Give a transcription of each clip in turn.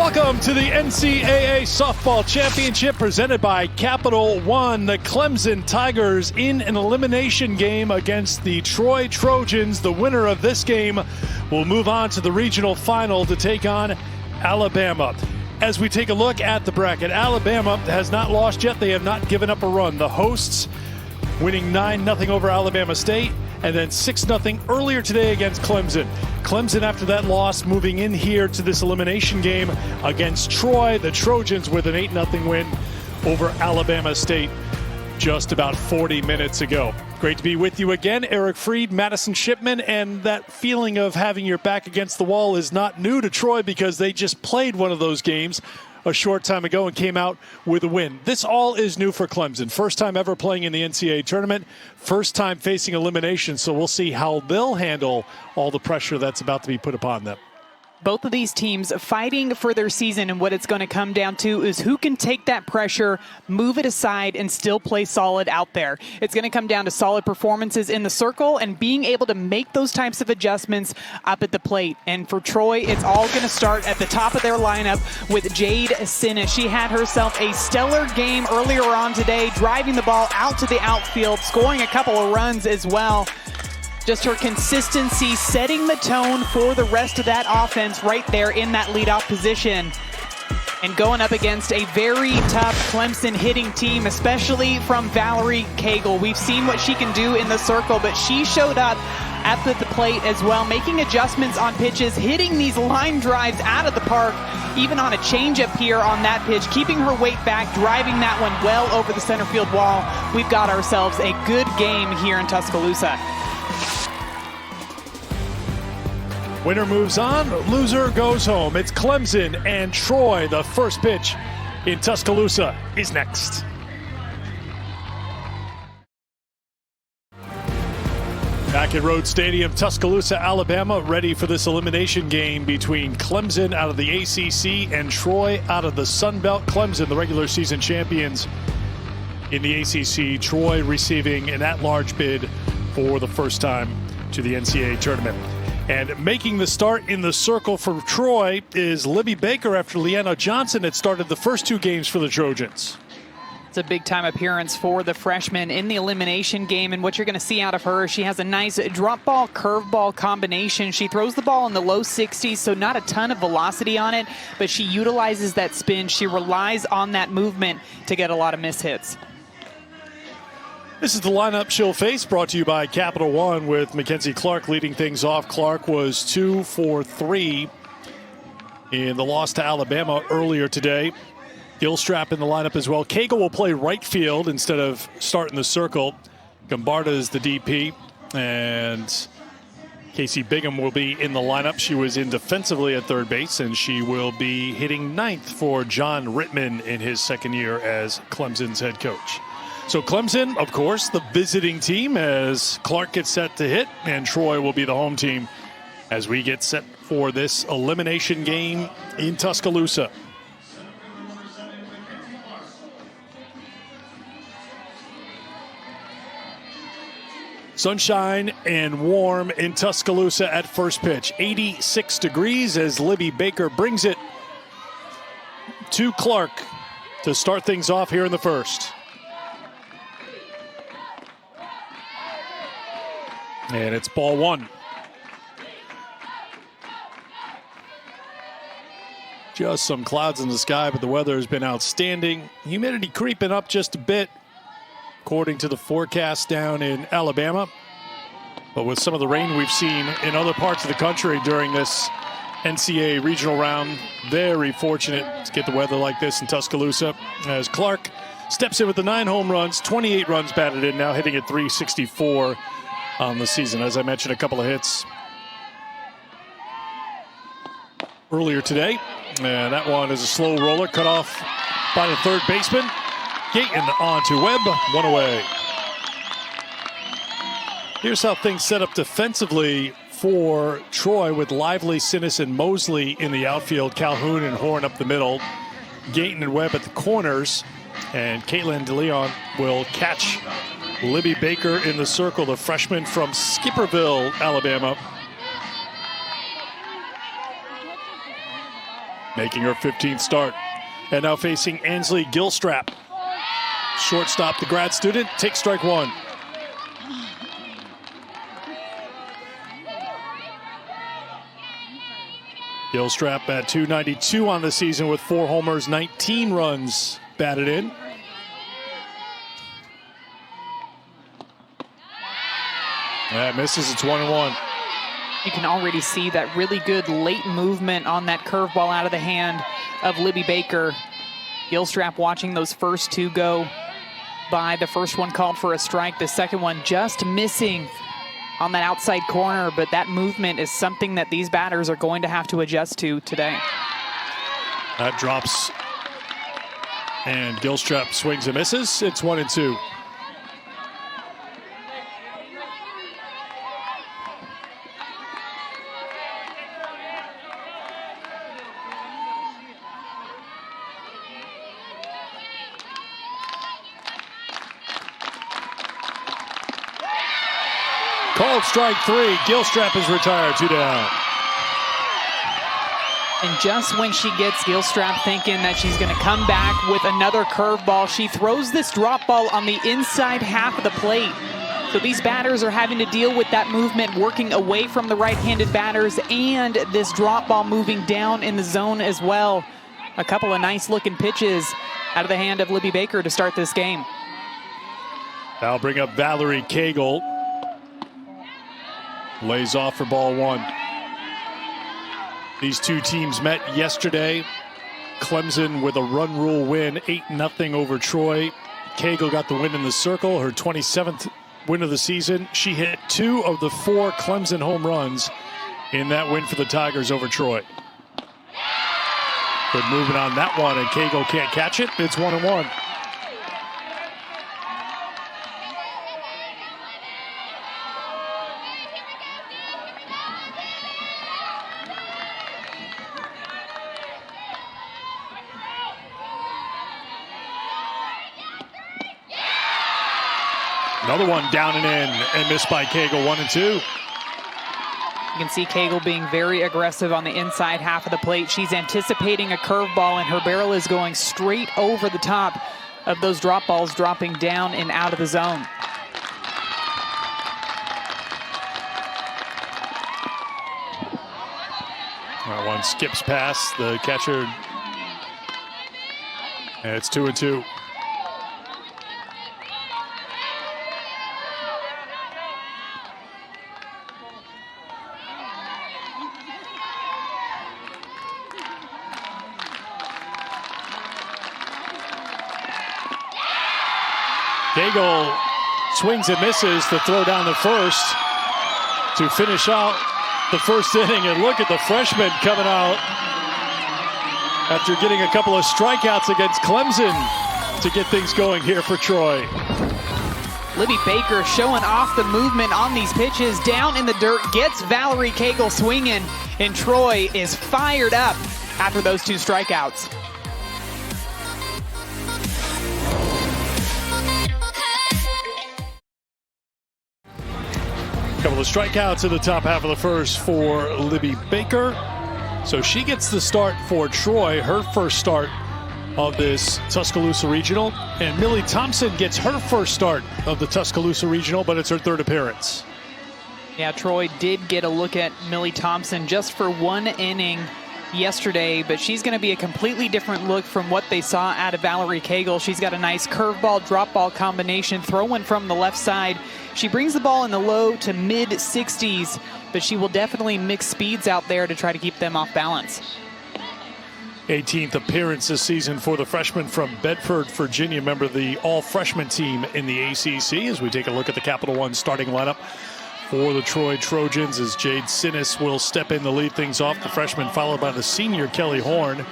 Welcome to the NCAA Softball Championship presented by Capital One. The Clemson Tigers in an elimination game against the Troy Trojans. The winner of this game will move on to the regional final to take on Alabama. As we take a look at the bracket, Alabama has not lost yet. They have not given up a run. The hosts winning 9-0 over Alabama State, and then 6-0 earlier today against Clemson. Clemson, after that loss, moving in here to this elimination game against Troy. The Trojans with an 8-0 win over Alabama State just about 40 minutes ago. Great to be with you again. Eric Freed, Madison Shipman, and that feeling of having your back against the wall is not new to Troy because they just played one of those games a short time ago and came out with a win. This all is new for Clemson. First time ever playing in the NCAA tournament. First time facing elimination, so we'll see how they'll handle all the pressure that's about to be put upon them. Both of these teams fighting for their season, and what it's going to come down to is who can take that pressure, move it aside, and still play solid out there. It's going to come down to solid performances in the circle and being able to make those types of adjustments up at the plate. And for Troy, it's all going to start at the top of their lineup with Jade Sinna. She had herself a stellar game earlier on today, driving the ball out to the outfield, scoring a couple of runs as well. Just her consistency setting the tone for the rest of that offense right there in that leadoff position. And going up against a very tough Clemson hitting team, especially from Valerie Cagle. We've seen what she can do in the circle, but she showed up at the plate as well, making adjustments on pitches, hitting these line drives out of the park, even on a changeup here on that pitch, keeping her weight back, driving that one well over the center field wall. We've got ourselves a good game here in Tuscaloosa. Winner moves on, loser goes home. It's Clemson and Troy. The first pitch in Tuscaloosa is next. Back at Rhoads Stadium, Tuscaloosa, Alabama, ready for this elimination game between Clemson out of the ACC and Troy out of the Sun Belt. Clemson, the regular season champions in the ACC. Troy receiving an at-large bid for the first time to the NCAA tournament. And making the start in the circle for Troy is Libby Baker after Leanna Johnson had started the first two games for the Trojans. It's a big-time appearance for the freshman in the elimination game, and what you're going to see out of her, she has a nice drop ball, curveball combination. She throws the ball in the low 60s, so not a ton of velocity on it, but she utilizes that spin. She relies on that movement to get a lot of mishits. This is the lineup she'll face, brought to you by Capital One with Mackenzie Clark leading things off. Clark was 2 for 3 in the loss to Alabama earlier today. Gilstrap in the lineup as well. Cagle will play right field instead of starting the circle. Gombarda is the DP, and Casey Bigham will be in the lineup. She was in defensively at third base, and she will be hitting ninth for John Rittman in his second year as Clemson's head coach. So Clemson, of course, the visiting team as Clark gets set to hit, and Troy will be the home team as we get set for this elimination game in Tuscaloosa. Sunshine and warm in Tuscaloosa at first pitch. 86 degrees as Libby Baker brings it to Clark to start things off here in the first. And it's ball one. Just some clouds in the sky, but the weather has been outstanding. Humidity creeping up just a bit, according to the forecast down in Alabama. But with some of the rain we've seen in other parts of the country during this NCAA regional round, very fortunate to get the weather like this in Tuscaloosa as Clark steps in with the 9 home runs, 28 runs batted in, now hitting at .364 on the season. As I mentioned, a couple of hits earlier today. And that one is a slow roller cut off by the third baseman. Gayton on to Webb, one away. Here's how things set up defensively for Troy with Lively, Sinnis, and Mosley in the outfield. Calhoun and Horn up the middle. Gayton and Webb at the corners. And Caitlin DeLeon will catch Libby Baker in the circle, the freshman from Skipperville, Alabama. making her 15th start. And now facing Ansley Gilstrap. Shortstop, the grad student, takes strike one. Gilstrap at .292 on the season with 4 homers, 19 runs batted in. That misses, it's 1-1. You can already see that really good late movement on that curveball out of the hand of Libby Baker. Gilstrap watching those first 2 go by. The first one called for a strike, the second one just missing on that outside corner, but that movement is something that these batters are going to have to adjust to today. That drops, and Gilstrap swings and misses. It's 1-2. Called strike 3. Gilstrap is retired, 2 down. And just when she gets Gilstrap thinking that she's going to come back with another curveball, she throws this drop ball on the inside half of the plate. So these batters are having to deal with that movement, working away from the right-handed batters, and this drop ball moving down in the zone as well. A couple of nice-looking pitches out of the hand of Libby Baker to start this game. That'll bring up Valerie Cagle. Lays off for ball 1. These 2 teams met yesterday. Clemson with a run rule win, 8-0 over Troy. Cagle got the win in the circle, her 27th win of the season. She hit 2 of the 4 Clemson home runs in that win for the Tigers over Troy. Good movement on that one, and Cagle can't catch it. It's 1-1. Another one down and in, and missed by Cagle, 1-2. You can see Cagle being very aggressive on the inside half of the plate. She's anticipating a curveball, and her barrel is going straight over the top of those drop balls, dropping down and out of the zone. That one skips past the catcher. And it's 2-2. Cagle swings and misses to throw down the first to finish out the first inning. And look at the freshman coming out after getting a couple of strikeouts against Clemson to get things going here for Troy. Libby Baker showing off the movement on these pitches, down in the dirt, gets Valerie Cagle swinging, and Troy is fired up after those 2 strikeouts. Couple of strikeouts in the top half of the first for Libby Baker. So she gets the start for Troy, her first start of this Tuscaloosa Regional. And Millie Thompson gets her first start of the Tuscaloosa Regional, but it's her 3rd appearance. Yeah, Troy did get a look at Millie Thompson just for 1 inning yesterday, but she's going to be a completely different look from what they saw out of Valerie Cagle. She's got a nice curveball, drop ball combination, throwing from the left side. She brings the ball in the low to mid 60s, but she will definitely mix speeds out there to try to keep them off balance. 18th appearance this season for the freshman from Bedford, Virginia, member of the all-freshman team in the ACC. As we take a look at the Capital One starting lineup for the Troy Trojans, as Jade Sinnis will step in to lead things off. The freshman followed by the senior Kelly Horn.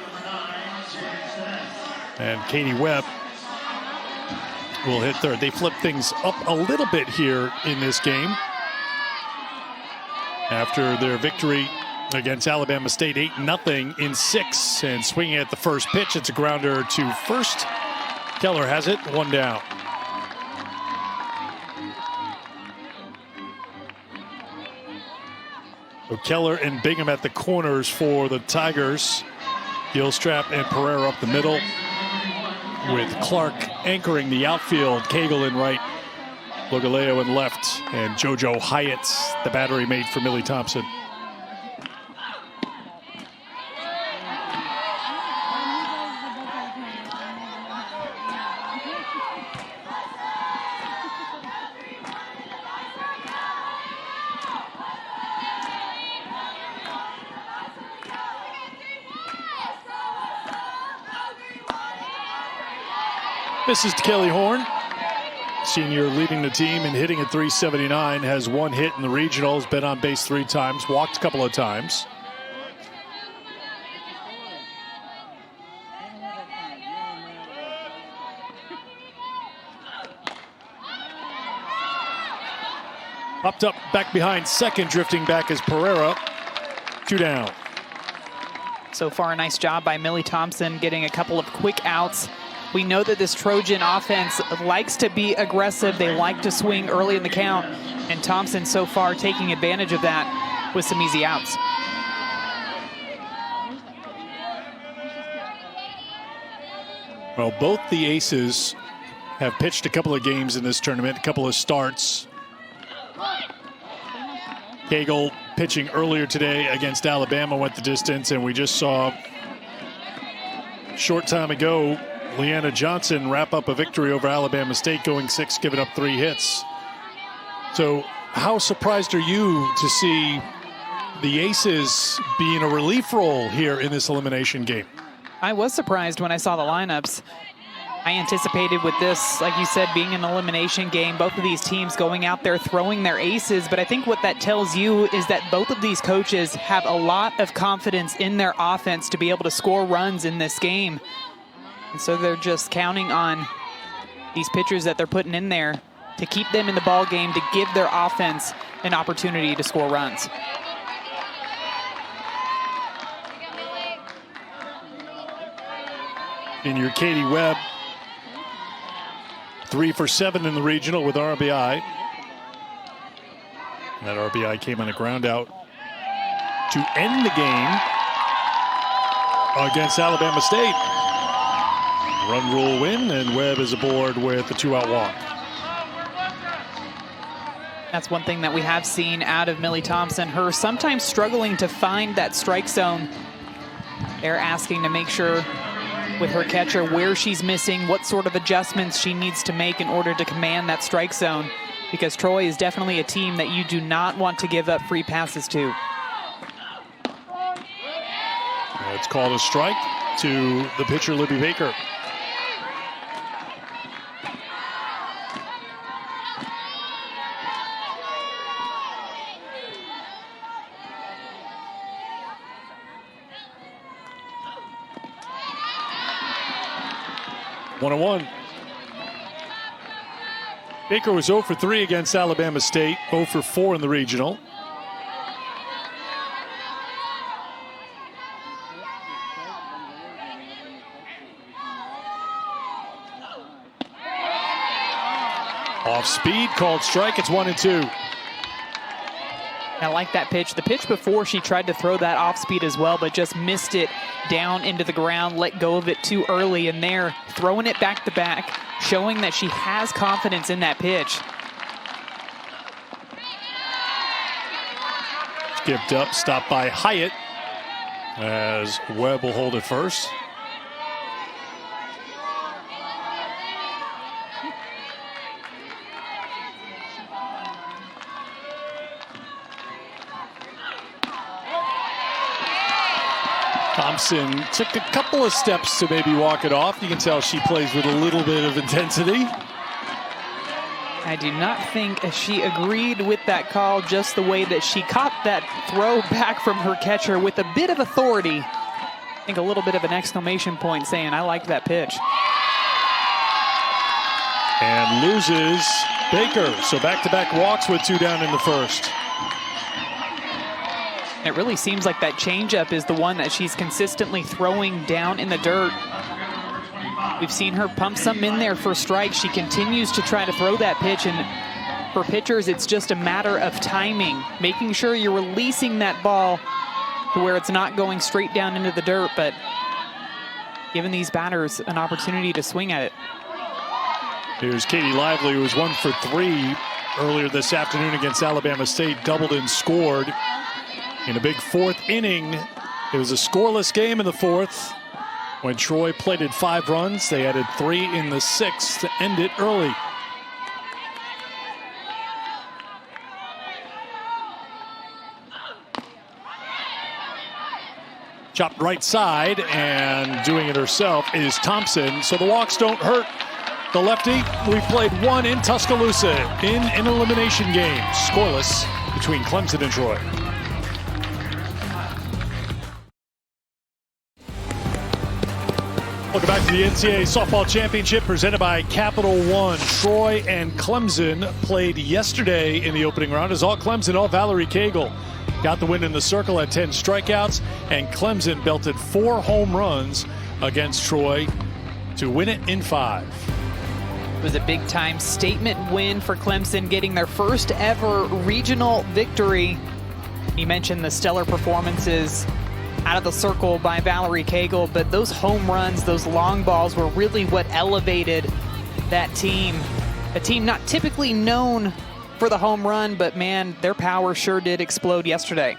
And Katie Webb will hit 3rd. They flip things up a little bit here in this game after their victory against Alabama State 8-0 in 6. And swinging at the first pitch, it's a grounder to first. Keller has it, 1 down. So Keller and Bingham at the corners for the Tigers. Gilstrap and Pereira up the middle, with Clark anchoring the outfield. Cagle in right, Logaleo in left, and JoJo Hyatt, the battery mate for Millie Thompson. This is Kelly Horn, senior leading the team and hitting at .379, has one hit in the regionals, been on base 3 times, walked a couple of times. Popped up back behind second, drifting back is Pereira. 2 down. So far, a nice job by Millie Thompson getting a couple of quick outs. We know that this Trojan offense likes to be aggressive. They like to swing early in the count. And Thompson so far taking advantage of that with some easy outs. Well, both the aces have pitched a couple of games in this tournament, a couple of starts. Cagle pitching earlier today against Alabama went the distance, and we just saw a short time ago Leanna Johnson wrap up a victory over Alabama State, going 6, giving up 3 hits. So how surprised are you to see the aces be in a relief role here in this elimination game? I was surprised when I saw the lineups. I anticipated with this, like you said, being an elimination game, both of these teams going out there throwing their aces. But I think what that tells you is that both of these coaches have a lot of confidence in their offense to be able to score runs in this game. And so they're just counting on these pitchers that they're putting in there to keep them in the ball game, to give their offense an opportunity to score runs. Senior Katie Webb, 3 for 7 in the regional with RBI. And that RBI came on a ground out to end the game against Alabama State. Run rule win, and Webb is aboard with a 2-out walk. That's one thing that we have seen out of Millie Thompson, her sometimes struggling to find that strike zone. They're asking to make sure with her catcher where she's missing, what sort of adjustments she needs to make in order to command that strike zone, because Troy is definitely a team that you do not want to give up free passes to. It's called a strike to the pitcher, Libby Baker. One-on-one. Baker was 0 for 3 against Alabama State, 0 for 4 in the regional. Off speed, called strike. It's 1-2. I like that pitch. The pitch before, she tried to throw that off speed as well, but just missed it down into the ground, let go of it too early, and there, throwing it back to back, showing that she has confidence in that pitch. Skipped up, stopped by Hyatt, as Webb will hold it first. Thompson took a couple of steps to maybe walk it off. You can tell she plays with a little bit of intensity. I do not think she agreed with that call, just the way that she caught that throw back from her catcher with a bit of authority. I think a little bit of an exclamation point saying, I like that pitch. And loses Baker. So back-to-back walks with 2 down in the first. It really seems like that changeup is the one that she's consistently throwing down in the dirt. We've seen her pump some in there for strikes. She continues to try to throw that pitch, and for pitchers, it's just a matter of timing, making sure you're releasing that ball to where it's not going straight down into the dirt. But giving these batters an opportunity to swing at it. Here's Katie Lively, who was 1 for 3 earlier this afternoon against Alabama State, doubled and scored in a big fourth inning. It was a scoreless game in the fourth. When Troy plated 5 runs, they added 3 in the 6th to end it early. Chopped right side, and doing it herself is Thompson, so the walks don't hurt the lefty. We played 1 in Tuscaloosa in an elimination game, scoreless between Clemson and Troy. Welcome back to the NCAA Softball Championship presented by Capital One. Troy and Clemson played yesterday in the opening round as all Clemson, all Valerie Cagle got the win in the circle at 10 strikeouts, and Clemson belted 4 home runs against Troy to win it in 5. It was a big-time statement win for Clemson, getting their first ever regional victory. You mentioned the stellar performances out of the circle by Valerie Cagle, but those home runs, those long balls were really what elevated that team. A team not typically known for the home run, but man, their power sure did explode yesterday.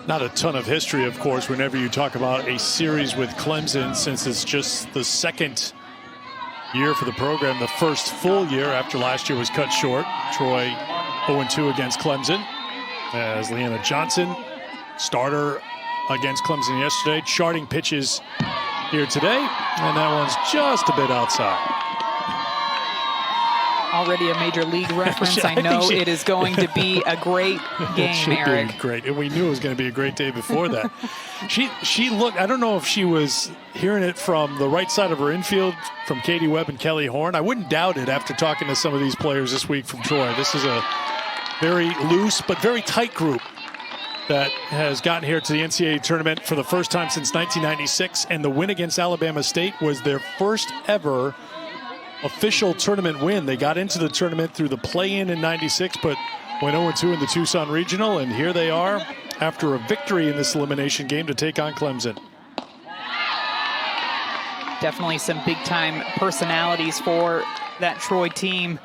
Not a ton of history, of course, whenever you talk about a series with Clemson, since it's just the second year for the program, the first full year after last year was cut short. Troy 0-2 against Clemson, as Leanna Johnson, starter against Clemson yesterday, charting pitches here today, and that one's just a bit outside. Already a major league reference. I know it is going to be a great game, Eric. Great, and we knew it was going to be a great day before that. She looked, I don't know if she was hearing it from the right side of her infield from Katie Webb and Kelly Horn. I wouldn't doubt it after talking to some of these players this week from Troy. This is a very loose but very tight group that has gotten here to the NCAA tournament for the first time since 1996, and the win against Alabama State was their first ever official tournament win. They got into the tournament through the play-in in 96, but went 0-2 in the Tucson Regional, and here they are after a victory in this elimination game to take on Clemson. Definitely some big-time personalities for that Troy team.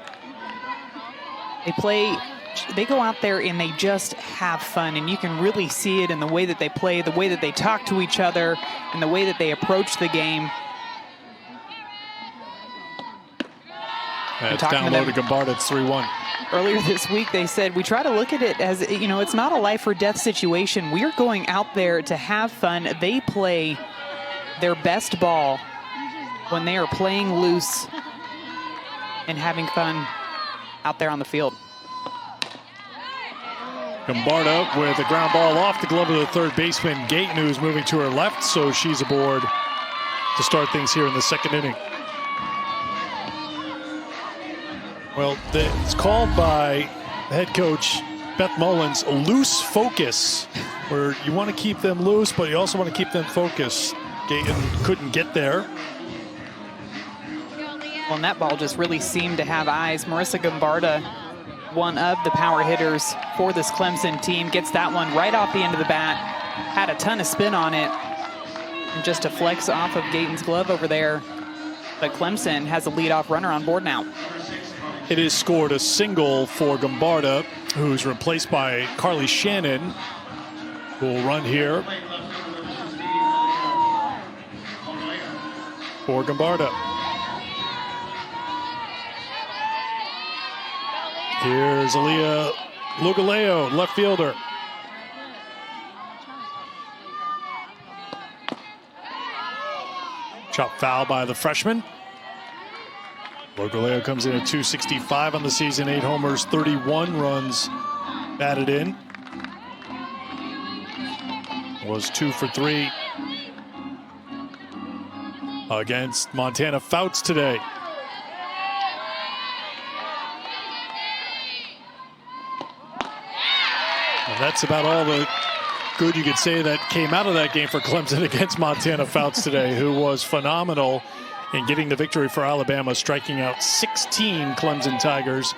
They go out there and they just have fun, and you can really see it in the way that they play, the way that they talk to each other, and the way that they approach the game. It's down low to Gambard. It's 3-1. Earlier this week, they said, we try to look at it as, you know, it's not a life or death situation. We're going out there to have fun. They play their best ball when they are playing loose and having fun out there on the field. Gambarda with a ground ball off the glove of the third baseman, Gayton, who's moving to her left, so she's aboard to start things here in the second inning. Well, it's called by head coach Beth Mullins loose focus, where you want to keep them loose, but you also want to keep them focused. Gayton couldn't get there. Well, and that ball just really seemed to have eyes. Marissa Gambarda, one of the power hitters for this Clemson team, gets that one right off the end of the bat. Had a ton of spin on it, and just a flex off of Gayton's glove over there. But Clemson has a leadoff runner on board now. It has scored a single for Gambarda, who's replaced by Carly Shannon, who will run here for Gambarda. Here's Aaliyah Lugaleo, left fielder. Chop foul by the freshman. Lugaleo comes in at .265 on the season, 8 homers, 31 runs batted in. Was 2 for 3 against Montana Fouts today. And that's about all the good you could say that came out of that game for Clemson against Montana Fouts today, who was phenomenal in getting the victory for Alabama, striking out 16 Clemson Tigers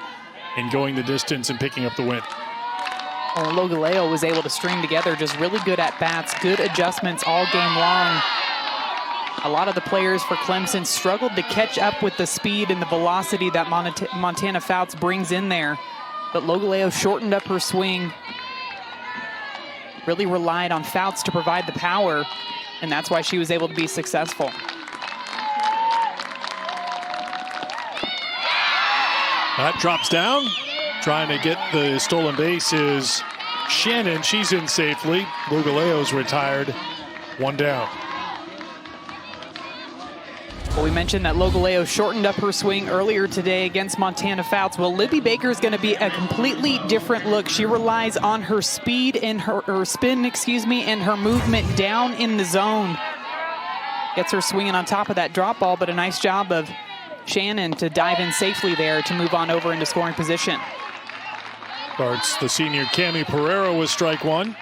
in going the distance and picking up the win. Well, Logaleo was able to string together just really good at-bats, good adjustments all game long. A lot of the players for Clemson struggled to catch up with the speed and the velocity that Montana Fouts brings in there. But Logaleo shortened up her swing, really relied on Fouts to provide the power, and that's why she was able to be successful. That drops down. Trying to get the stolen base is Shannon. She's in safely. Lugaleo's retired. One down. Well, we mentioned that Logaleo shortened up her swing earlier today against Montana Fouts. Well, Libby Baker is going to be a completely different look. She relies on her speed and her spin, and her movement down in the zone. Gets her swinging on top of that drop ball, but a nice job of Shannon to dive in safely there to move on over into scoring position. Starts the senior Cami Pereira with strike one.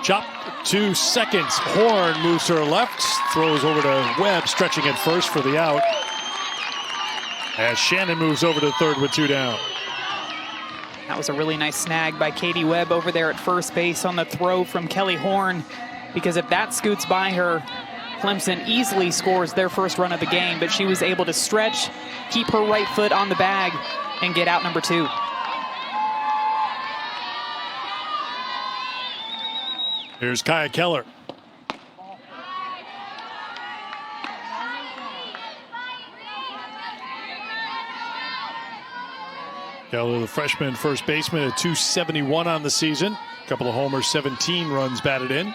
Chop 2 seconds. Horn moves to her left, throws over to Webb, stretching at first for the out. As Shannon moves over to third with 2 down. That was a really nice snag by Katie Webb over there at first base on the throw from Kelly Horn, because if that scoots by her, Clemson easily scores their first run of the game, but she was able to stretch, keep her right foot on the bag, and get out number 2. Here's Kaya Keller. Keller, the freshman first baseman, at .271 on the season. A couple of homers, 17 runs batted in.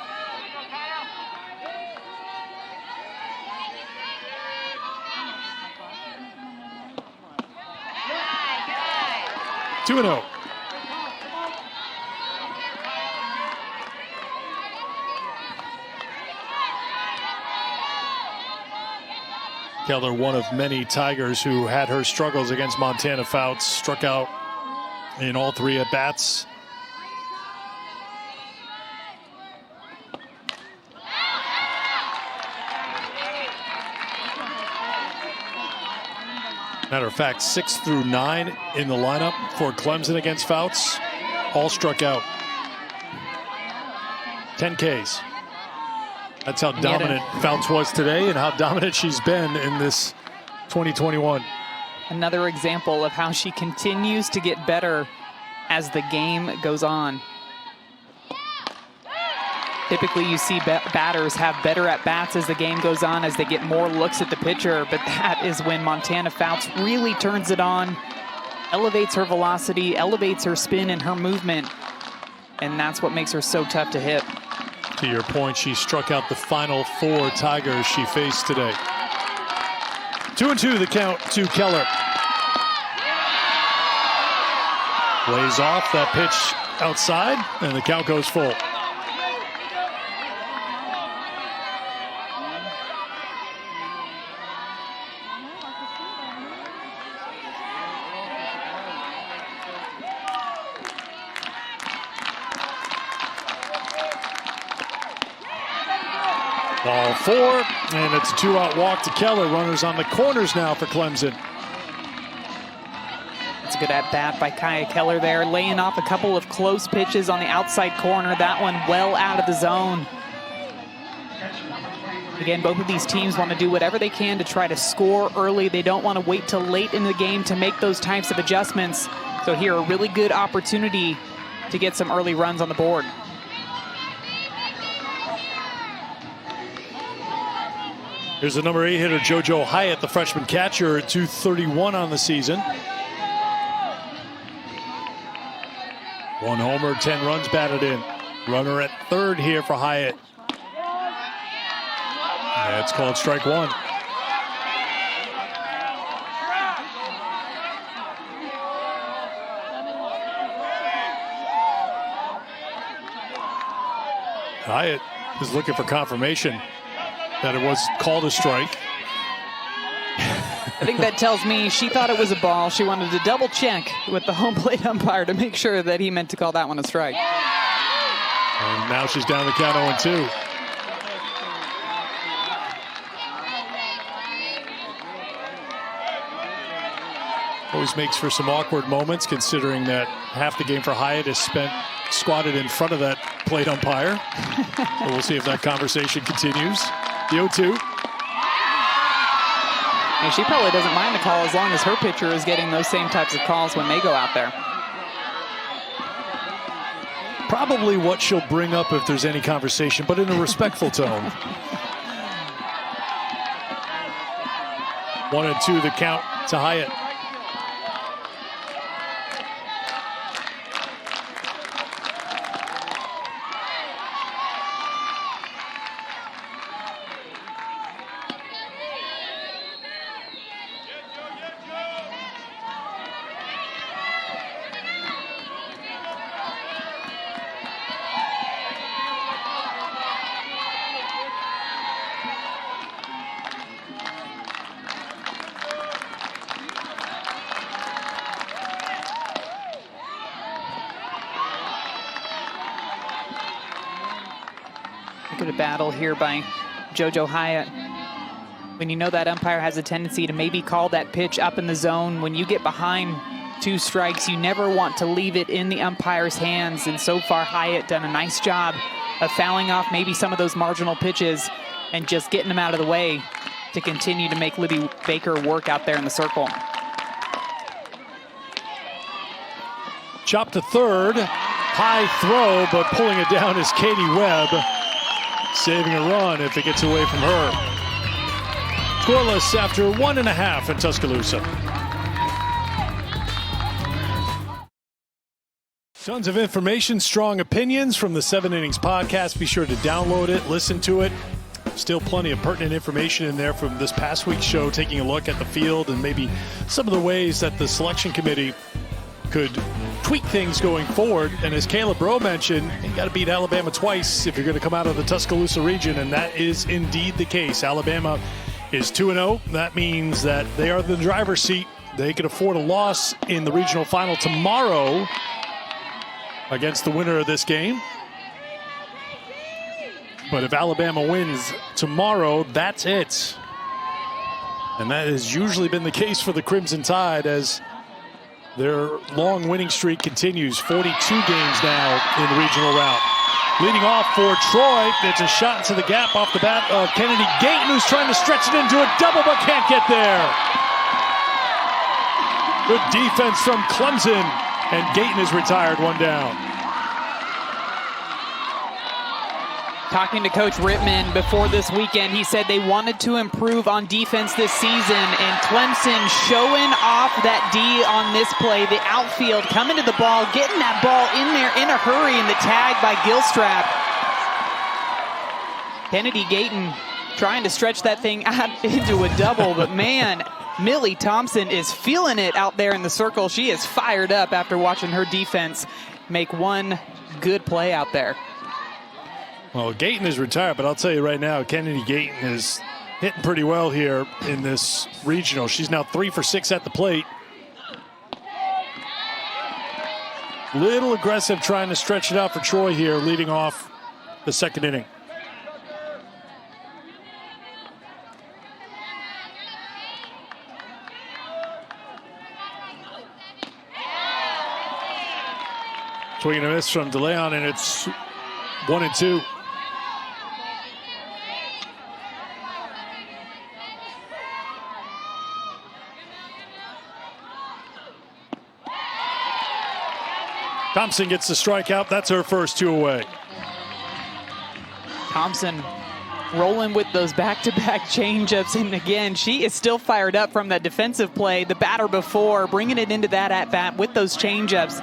Two and 0. Keller, one of many Tigers who had her struggles against Montana Fouts, struck out in all 3 at-bats. Matter of fact, 6 through 9 in the lineup for Clemson against Fouts, all struck out. 10 Ks. That's how dominant Fouts was today and how dominant she's been in this 2021. Another example of how she continues to get better as the game goes on. Typically you see batters have better at-bats as the game goes on, as they get more looks at the pitcher, but that is when Montana Fouts really turns it on, elevates her velocity, elevates her spin and her movement, and that's what makes her so tough to hit. To your point, she struck out the final 4 Tigers she faced today. 2-2 the count to Keller. Lays off that pitch outside, and the count goes full. Ball 4, and it's a 2-out walk to Keller. Runners on the corners now for Clemson. It's a good at-bat by Kaya Keller there, laying off a couple of close pitches on the outside corner. That one well out of the zone. Again, both of these teams want to do whatever they can to try to score early. They don't want to wait till late in the game to make those types of adjustments. So here, a really good opportunity to get some early runs on the board. Here's the number 8 hitter, JoJo Hyatt, the freshman catcher, at .231 on the season. 1 homer, 10 runs batted in. Runner at third here for Hyatt. That's called strike 1. Hyatt is looking for confirmation that it was called a strike. I think that tells me she thought it was a ball. She wanted to double check with the home plate umpire to make sure that he meant to call that one a strike. And now she's down the count 0-2. Always makes for some awkward moments, considering that half the game for Hyatt is spent squatted in front of that plate umpire. So we'll see if that conversation continues. The 0-2. And she probably doesn't mind the call as long as her pitcher is getting those same types of calls when they go out there. Probably what she'll bring up if there's any conversation, but in a respectful tone. 1-2 the count to Hyatt. Good a battle here by JoJo Hyatt. When you know that umpire has a tendency to maybe call that pitch up in the zone, when you get behind 2 strikes, you never want to leave it in the umpire's hands. And so far, Hyatt done a nice job of fouling off maybe some of those marginal pitches and just getting them out of the way to continue to make Libby Baker work out there in the circle. Chop to third. High throw, but pulling it down is Katie Webb. Saving a run if it gets away from her. Scoreless after 1.5 in Tuscaloosa. Tons of information, strong opinions from the 7 Innings podcast. Be sure to download it, listen to it. Still plenty of pertinent information in there from this past week's show, taking a look at the field and maybe some of the ways that the selection committee could tweak things going forward. And as Caleb Rowe mentioned, you got to beat Alabama twice if you're going to come out of the Tuscaloosa region, and that is indeed the case. Alabama is 2-0. That means that they are in the driver's seat. They could afford a loss in the regional final tomorrow against the winner of this game. But if Alabama wins tomorrow, that's it. And that has usually been the case for the Crimson Tide as their long winning streak continues. 42 games now in the regional round. Leading off for Troy, it's a shot into the gap off the bat of Kennedy Gayton, who's trying to stretch it into a double but can't get there. Good defense from Clemson, and Gayton is retired, 1 down. Talking to Coach Rittman before this weekend, he said they wanted to improve on defense this season, and Clemson showing off that D on this play. The outfield coming to the ball, getting that ball in there in a hurry, and the tag by Gilstrap. Kennedy Gayton trying to stretch that thing out into a double, but man, Millie Thompson is feeling it out there in the circle. She is fired up after watching her defense make one good play out there. Well, Gayton is retired, but I'll tell you right now, Kennedy Gayton is hitting pretty well here in this regional. She's now 3 for 6 at the plate. Little aggressive trying to stretch it out for Troy here, leading off the 2nd inning. Swing and a miss from DeLeon, and it's 1-2. Thompson gets the strikeout. That's her first 2 away. Thompson rolling with those back-to-back changeups, and again, she is still fired up from that defensive play. The batter before, bringing it into that at-bat with those changeups,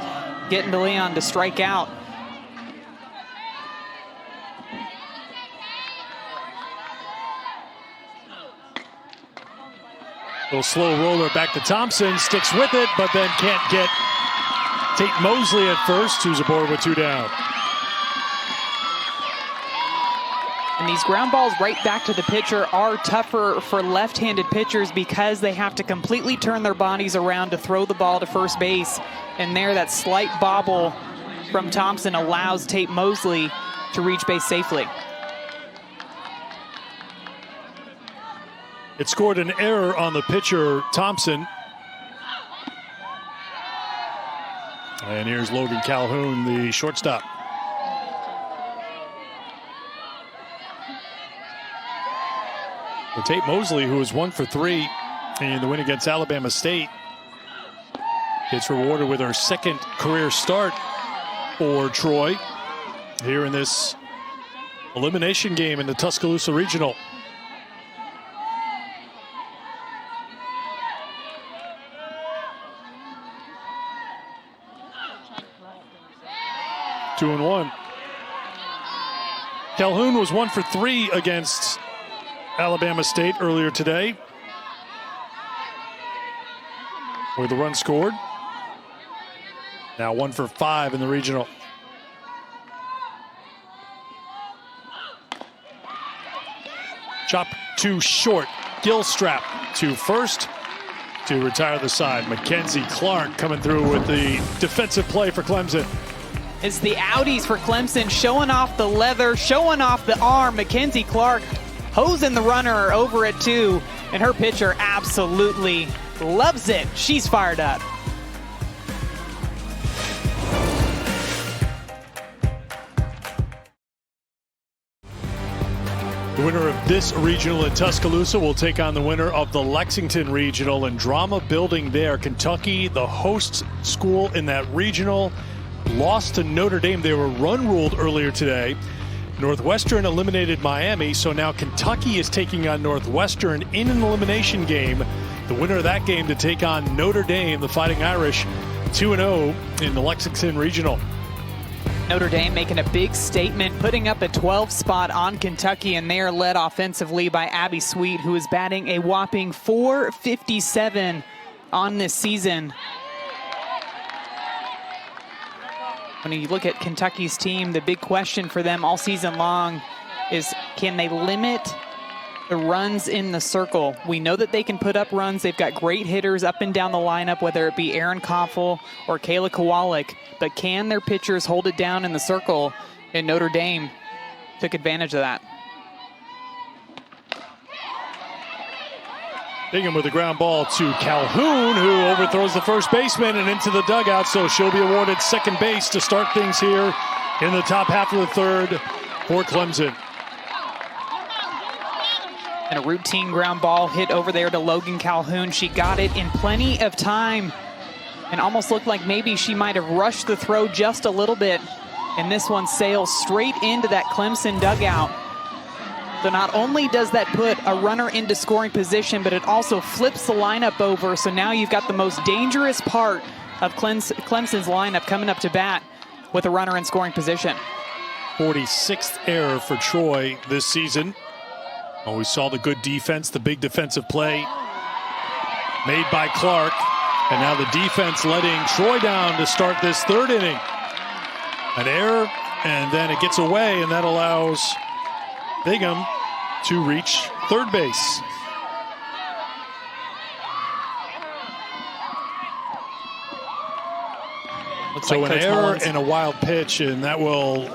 getting DeLeon to strike out. Little slow roller back to Thompson, sticks with it, but then can't get Tate Mosley at first, who's aboard with 2 down. And these ground balls right back to the pitcher are tougher for left-handed pitchers because they have to completely turn their bodies around to throw the ball to first base. And there, that slight bobble from Thompson allows Tate Mosley to reach base safely. It scored an error on the pitcher, Thompson. And here's Logan Calhoun, the shortstop. Well, Tate Mosley, who was 1 for 3 in the win against Alabama State, gets rewarded with her second career start for Troy here in this elimination game in the Tuscaloosa Regional. Two and one. Calhoun was 1 for 3 against Alabama State earlier today, where the run scored. Now 1 for 5 in the regional. Chop too short. Gilstrap to first to retire the side. Mackenzie Clark coming through with the defensive play for Clemson. It's the Audis for Clemson, showing off the leather, showing off the arm. Mackenzie Clark hosing the runner over at 2, and her pitcher absolutely loves it. She's fired up. The winner of this regional in Tuscaloosa will take on the winner of the Lexington regional, and drama building there. Kentucky, the host school in that regional, lost to Notre Dame. They were run ruled earlier today. Northwestern eliminated Miami, so now Kentucky is taking on Northwestern in an elimination game. The winner of that game to take on Notre Dame, the Fighting Irish, 2-0 in the Lexington regional. Notre Dame making a big statement, putting up a 12 spot on Kentucky, and they are led offensively by Abby Sweet, who is batting a whopping .457 on this season. When you look at Kentucky's team, the big question for them all season long is, can they limit the runs in the circle? We know that they can put up runs. They've got great hitters up and down the lineup, whether it be Aaron Koffel or Kayla Kowalik, but can their pitchers hold it down in the circle? And Notre Dame took advantage of that. Bingham with a ground ball to Calhoun, who overthrows the first baseman and into the dugout, so she'll be awarded second base to start things here in the top half of the third for Clemson. And a routine ground ball hit over there to Logan Calhoun. She got it in plenty of time and almost looked like maybe she might have rushed the throw just a little bit. And this one sails straight into that Clemson dugout. So not only does that put a runner into scoring position, but it also flips the lineup over. So now you've got the most dangerous part of Clemson's lineup coming up to bat with a runner in scoring position. 46th error for Troy this season. Oh, we saw the good defense, the big defensive play made by Clark. And now the defense letting Troy down to start this third inning. An error, and then it gets away, and that allows Bingham to reach third base. So an error and a wild pitch, and that will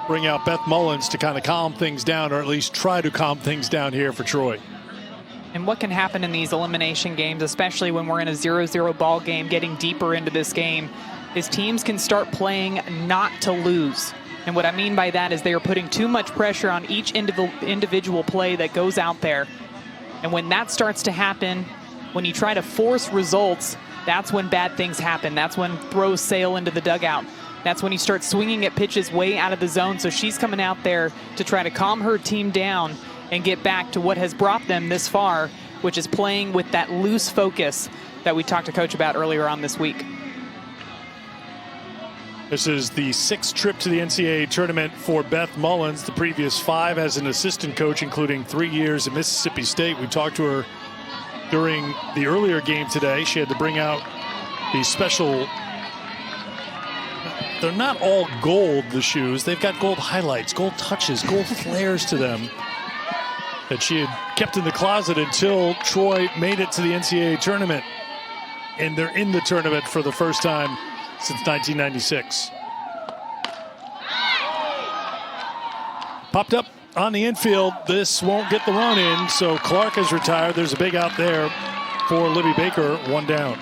bring out Beth Mullins to kind of calm things down, or at least try to calm things down here for Troy. And what can happen in these elimination games, especially when we're in a 0-0 ball game, getting deeper into this game, is teams can start playing not to lose. And what I mean by that is they are putting too much pressure on each individual play that goes out there. And when that starts to happen, when you try to force results, that's when bad things happen. That's when throws sail into the dugout. That's when you start swinging at pitches way out of the zone. So she's coming out there to try to calm her team down and get back to what has brought them this far, which is playing with that loose focus that we talked to Coach about earlier on this week. This is the 6th trip to the NCAA tournament for Beth Mullins, the previous 5 as an assistant coach, including 3 years at Mississippi State. We talked to her during the earlier game today. She had to bring out the special they're not all gold, the shoes. They've got gold highlights, gold touches, gold flares to them that she had kept in the closet until Troy made it to the NCAA tournament. And they're in the tournament for the first time since 1996. Popped up on the infield. This won't get the run in, so Clark is retired. There's a big out there for Libby Baker, one down.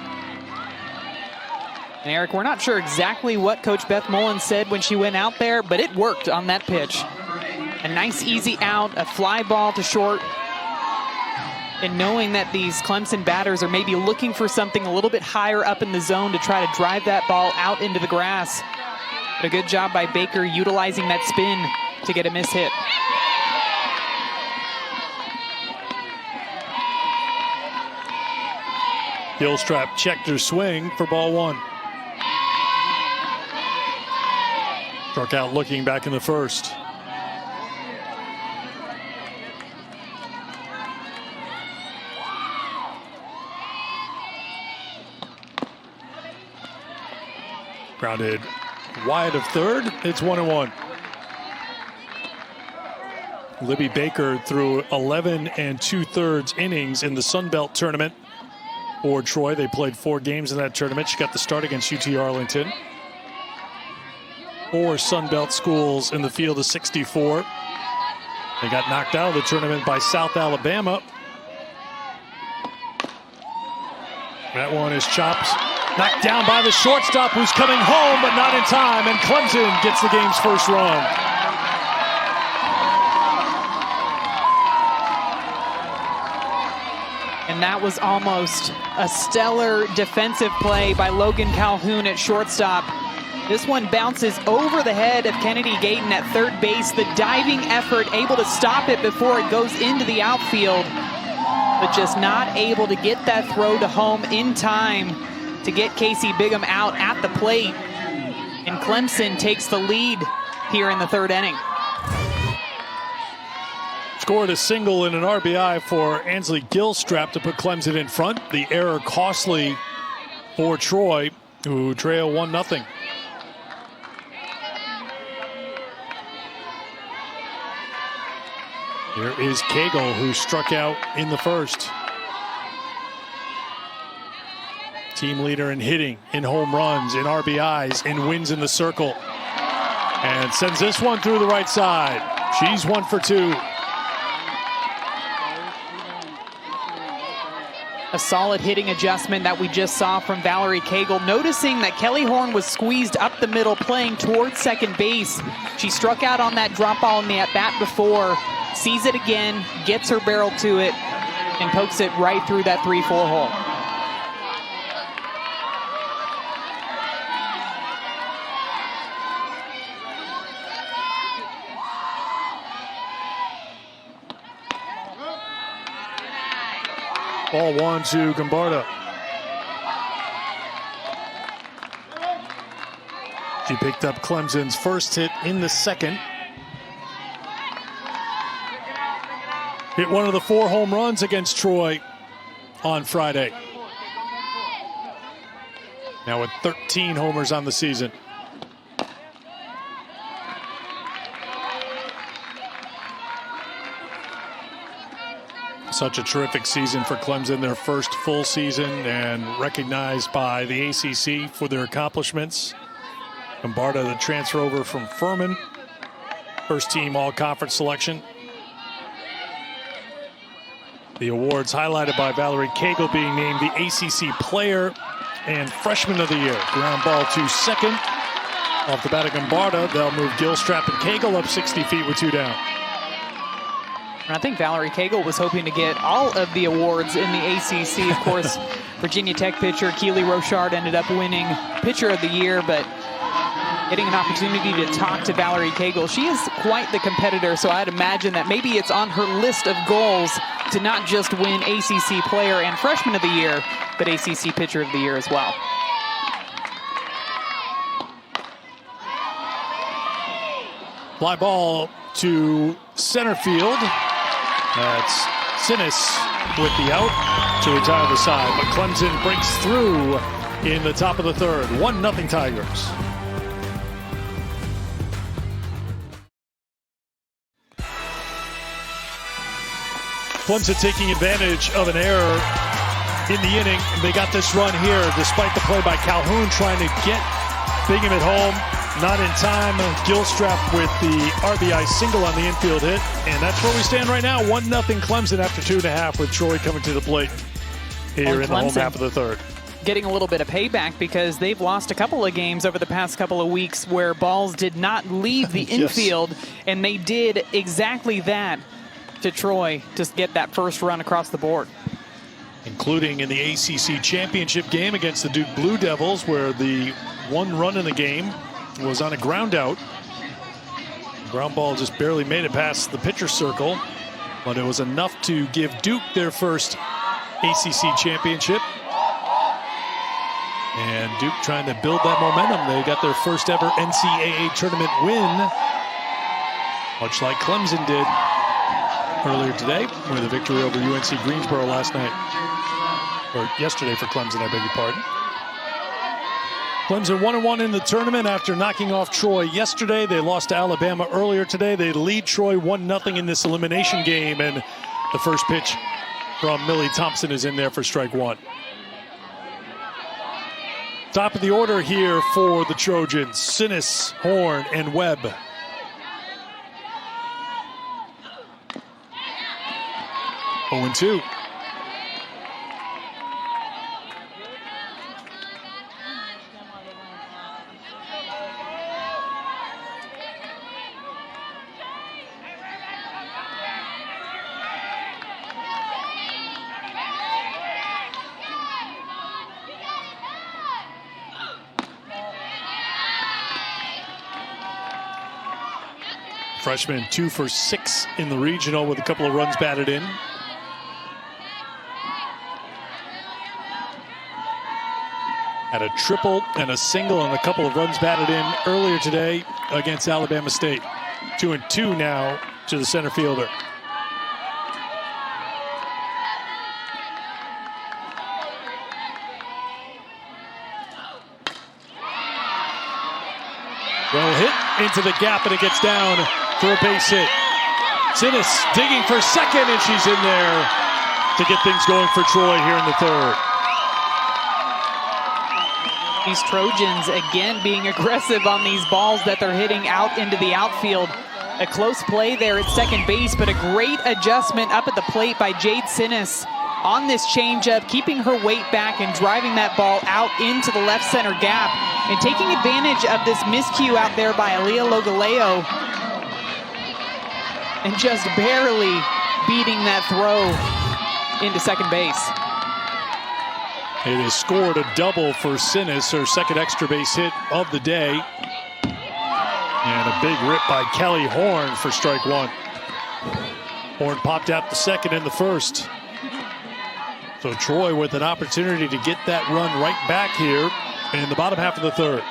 And Eric, we're not sure exactly what Coach Beth Mullen said when she went out there, but it worked on that pitch. A nice easy out, a fly ball to short. And knowing that these Clemson batters are maybe looking for something a little bit higher up in the zone to try to drive that ball out into the grass. A good job by Baker utilizing that spin to get a miss hit. Gilstrap checked her swing for ball one. Struck out looking back in the first. Grounded wide of third. It's 1-1. Libby Baker threw 11 2/3 innings in the Sun Belt tournament for Troy. They played 4 games in that tournament. She got the start against UT Arlington. 4 Sun Belt schools in the field of 64. They got knocked out of the tournament by South Alabama. That one is chopped. Knocked down by the shortstop, who's coming home, but not in time. And Clemson gets the game's first run. And that was almost a stellar defensive play by Logan Calhoun at shortstop. This one bounces over the head of Kennedy Gayton at third base. The diving effort, able to stop it before it goes into the outfield, but just not able to get that throw to home in time to get Casey Bigham out at the plate. And Clemson takes the lead here in the third inning. Scored a single and an RBI for Ansley Gilstrap to put Clemson in front. The error costly for Troy, who trail 1-0. Here is Cagle, who struck out in the first. Team leader in hitting, in home runs, in RBIs, in wins in the circle. And sends this one through the right side. She's 1 for 2. A solid hitting adjustment that we just saw from Valerie Cagle, noticing that Kelly Horn was squeezed up the middle playing towards second base. She struck out on that drop ball in the at-bat before, sees it again, gets her barrel to it, and pokes it right through that 3-4 hole. Ball 1 to Gombarda. She picked up Clemson's first hit in the second. Hit one of the 4 home runs against Troy on Friday. Now with 13 homers on the season. Such a terrific season for Clemson, their first full season, and recognized by the ACC for their accomplishments. Gombarda, the transfer over from Furman, first team all-conference selection. The awards highlighted by Valerie Cagle being named the ACC Player and Freshman of the Year. Ground ball to second. Off the bat of Gombarda, they'll move Gilstrap and Cagle up 60 feet with 2 down. And I think Valerie Cagle was hoping to get all of the awards in the ACC. Of course, Virginia Tech pitcher Keely Rochard ended up winning Pitcher of the Year, but getting an opportunity to talk to Valerie Cagle, she is quite the competitor, so I'd imagine that maybe it's on her list of goals to not just win ACC Player and Freshman of the Year, but ACC Pitcher of the Year as well. Fly ball to center field. That's Sinis with the out to retire the side, but Clemson breaks through in the top of the third. 1-0 Tigers. Clemson taking advantage of an error in the inning. They got this run here despite the play by Calhoun trying to get Bingham at home. Not in time. Gilstrap with the RBI single on the infield hit. And that's where we stand right now. 1-0 Clemson after 2.5 with Troy coming to the plate here in the home half of the third. Getting a little bit of payback because they've lost a couple of games over the past couple of weeks where balls did not leave the yes. infield, and they did exactly that to Troy to get that first run across the board. Including in the ACC championship game against the Duke Blue Devils, where the one run in the game was on a ground out. The ground ball just barely made it past the pitcher's circle, but it was enough to give Duke their first ACC championship. And Duke trying to build that momentum. They got their first ever NCAA tournament win, much like Clemson did earlier today with a victory over UNC Greensboro last night. Or yesterday for Clemson, I beg your pardon. Clemson 1-1 in the tournament after knocking off Troy yesterday. They lost to Alabama earlier today. They lead Troy 1-0 in this elimination game. And the first pitch from Millie Thompson is in there for strike one. Top of the order here for the Trojans. Sinnis, Horn, and Webb. Oh, 0-2. Freshman 2 for 6 in the regional with a couple of runs batted in. Had a triple and a single and a couple of runs batted in earlier today against Alabama State. 2-2 now to the center fielder. Well hit into the gap, and it gets down for a base hit. Sinnis digging for second, and she's in there to get things going for Troy here in the third. These Trojans again being aggressive on these balls that they're hitting out into the outfield. A close play there at second base, but a great adjustment up at the plate by Jade Sinnis on this changeup, keeping her weight back and driving that ball out into the left center gap and taking advantage of this miscue out there by Aaliyah Logaleo and just barely beating that throw into second base. It has scored a double for Sinnis, her second extra base hit of the day. And a big rip by Kelly Horn for strike one. Horn popped out the second and the first. So Troy with an opportunity to get that run right back here in the bottom half of the third.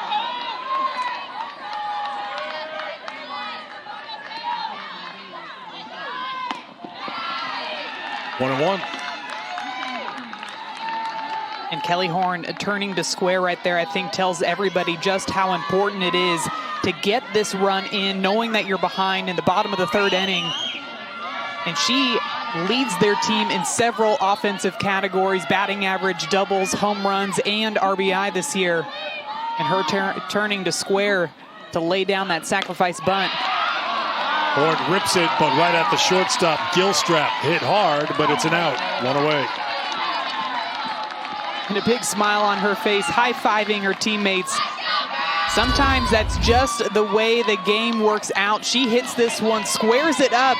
One and one. And Kelly Horn turning to square right there, I think tells everybody just how important it is to get this run in, knowing that you're behind in the bottom of the third inning. And she leads their team in several offensive categories, batting average, doubles, home runs, and RBI this year. And her turning to square to lay down that sacrifice bunt. Horn rips it, but right at the shortstop, Gilstrap hit hard, but it's an out, one away. And a big smile on her face, high-fiving her teammates. Sometimes that's just the way the game works out. She hits this one, squares it up,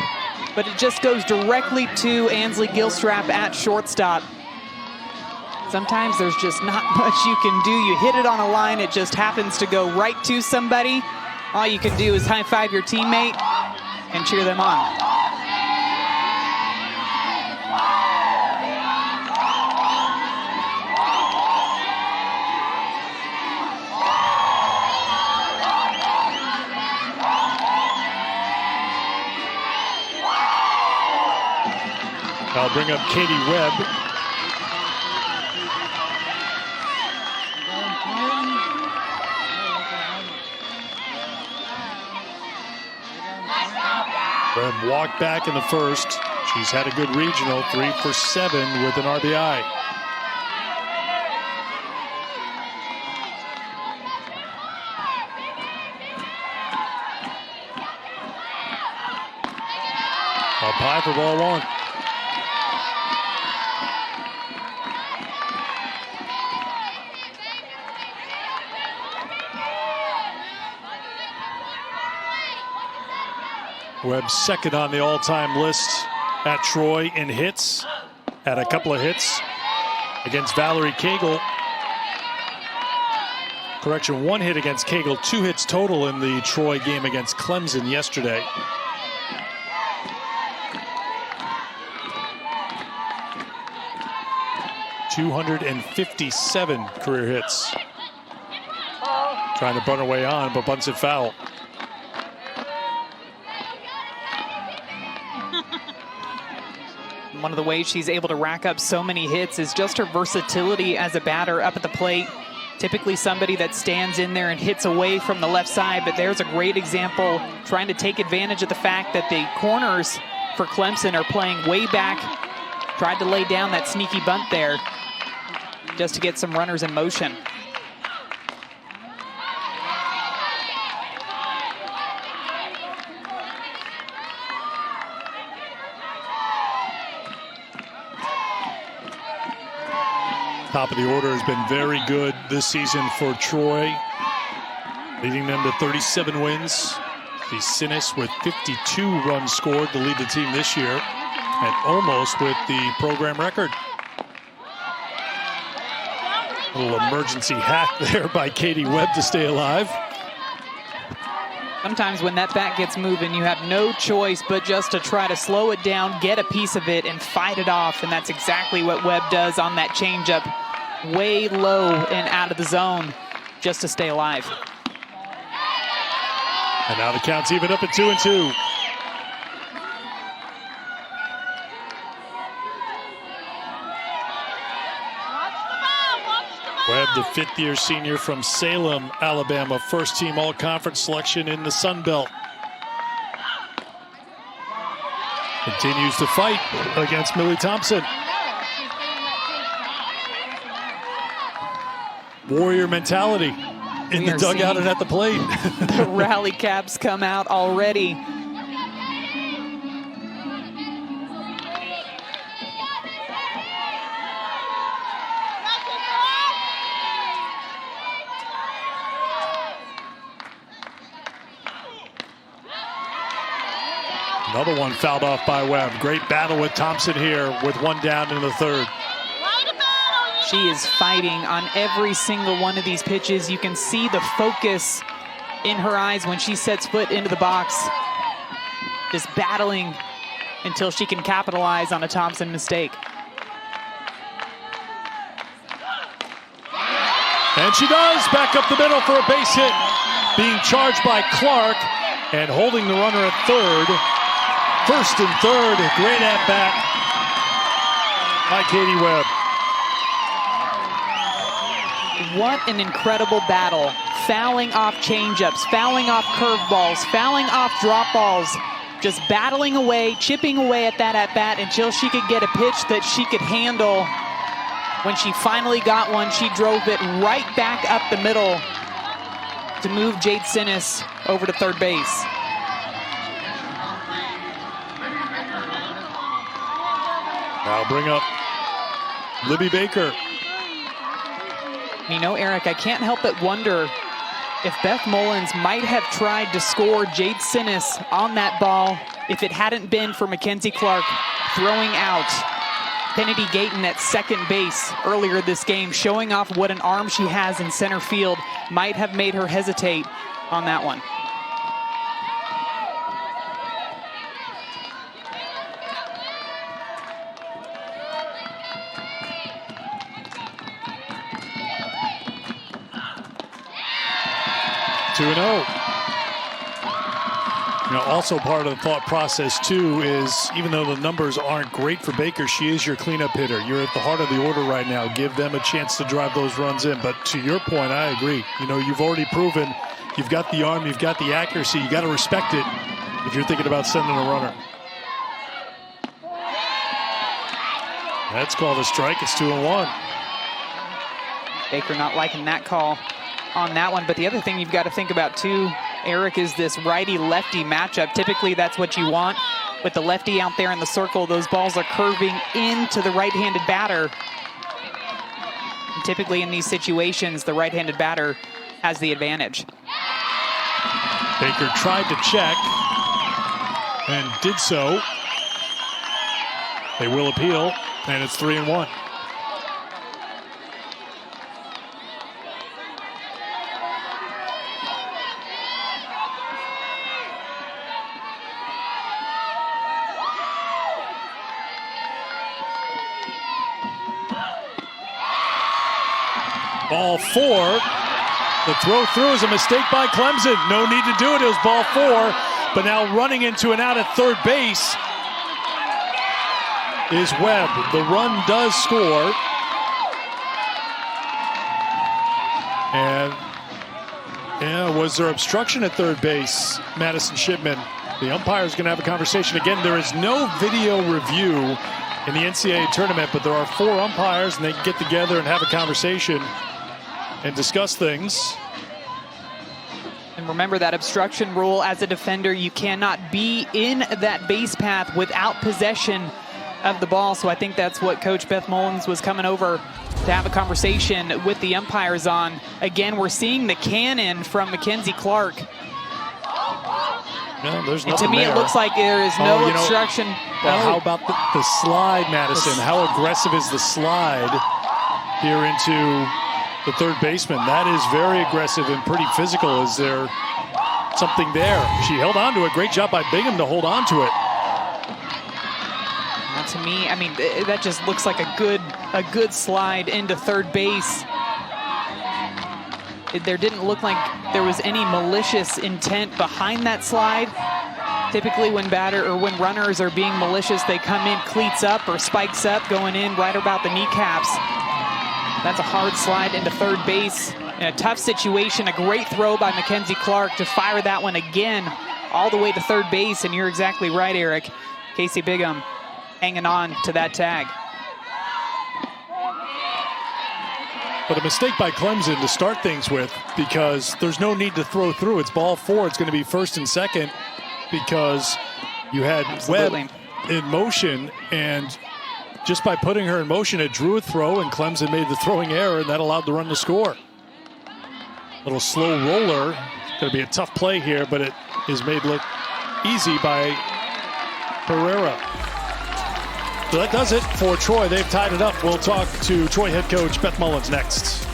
but it just goes directly to Ansley Gilstrap at shortstop. Sometimes there's just not much you can do. You hit it on a line, it just happens to go right to somebody. All you can do is high-five your teammate and cheer them on. I'll bring up Katie Webb. Webb walked back in the first. She's had a good regional, 3 for 7 with an RBI. Up high for ball 1. Webb's second on the all-time list at Troy in hits. Had a couple of hits against Valerie Cagle. Correction, 1 hit against Cagle, 2 hits total in the Troy game against Clemson yesterday. .257 career hits. Trying to bunt her way on, but bunts it foul. One of the ways she's able to rack up so many hits is just her versatility as a batter up at the plate. Typically somebody that stands in there and hits away from the left side, but there's a great example trying to take advantage of the fact that the corners for Clemson are playing way back. Tried to lay down that sneaky bunt there just to get some runners in motion. Top of the order has been very good this season for Troy, leading them to 37 wins. The Sinis with 52 runs scored to lead the team this year, and almost with the program record. A little emergency hack there by Katie Webb to stay alive. Sometimes when that bat gets moving, you have no choice but just to try to slow it down, get a piece of it, and fight it off. And that's exactly what Webb does on that changeup. Way low and out of the zone just to stay alive. And now the count's even up at 2-2. Webb, the fifth-year senior from Salem, Alabama, first-team all-conference selection in the Sun Belt. Continues to fight against Millie Thompson. Warrior mentality in the dugout and at the plate. The rally caps come out already. Another one fouled off by Webb. Great battle with Thompson here with 1 down in the 3rd. She is fighting on every single one of these pitches. You can see the focus in her eyes when she sets foot into the box. Just battling until she can capitalize on a Thompson mistake. And she does, back up the middle for a base hit. Being charged by Clark and holding the runner at 3rd. 1st and 3rd, great at bat by Katie Webb. What an incredible battle. Fouling off changeups, fouling off curveballs, fouling off drop balls. Just battling away, chipping away at that at-bat until she could get a pitch that she could handle. When she finally got one, she drove it right back up the middle to move Jade Sinis over to 3rd base. Now bring up Libby Baker. You know, Eric, I can't help but wonder if Beth Mullins might have tried to score Jade Sinis on that ball if it hadn't been for Mackenzie Clark throwing out Kennedy Gayton at 2nd base earlier this game, showing off what an arm she has in center field. Might have made her hesitate on that one. Two and 0. You know, also part of the thought process too is even though the numbers aren't great for Baker, she is your cleanup hitter. You're at the heart of the order right now. Give them a chance to drive those runs in. But to your point, I agree. You know, you've already proven you've got the arm, you've got the accuracy. You got to respect it if you're thinking about sending a runner. That's called a strike. It's 2-1. Baker not liking that call on that one. But the other thing you've got to think about too, Eric, is this righty-lefty matchup. Typically that's what you want. With the lefty out there in the circle, those balls are curving into the right-handed batter. And typically in these situations, the right-handed batter has the advantage. Baker tried to check and did so. They will appeal, and it's 3-1. Ball 4. The throw through is a mistake by Clemson. No need to do it. It was ball 4. But now running into an out at third base is Webb. The run does score. And yeah, was there obstruction at third base, Madison Shipman? The umpire is going to have a conversation. Again, there is no video review in the NCAA tournament, but there are 4 umpires, and they can get together and have a conversation and discuss things. And remember that obstruction rule. As a defender, you cannot be in that base path without possession of the ball. So I think that's what Coach Beth Mullins was coming over to have a conversation with the umpires on. Again, we're seeing the cannon from Mackenzie Clark. No, there's and to me, there. It looks like there is no obstruction. Well, how about the slide, Madison? How aggressive is the slide here into the third baseman? That is very aggressive and pretty physical. Is there something there? She held on to it. Great job by Bingham to hold on to it. Now, to me, I mean, that just looks like a good slide into third base. There didn't look like there was any malicious intent behind that slide. Typically when runners are being malicious, they come in cleats up or spikes up, going in right about the kneecaps. That's a hard slide into third base in a tough situation. A great throw by Mackenzie Clark to fire that one again all the way to third base. And you're exactly right, Eric. Casey Bingham hanging on to that tag. But a mistake by Clemson to start things with, because there's no need to throw through. It's ball 4. It's going to be first and second because you had Webb in motion, and just by putting her in motion, it drew a throw, and Clemson made the throwing error, and that allowed the run to score. Little slow roller. Going to be a tough play here, but it is made look easy by Pereira. So that does it for Troy. They've tied it up. We'll talk to Troy head coach Beth Mullins next.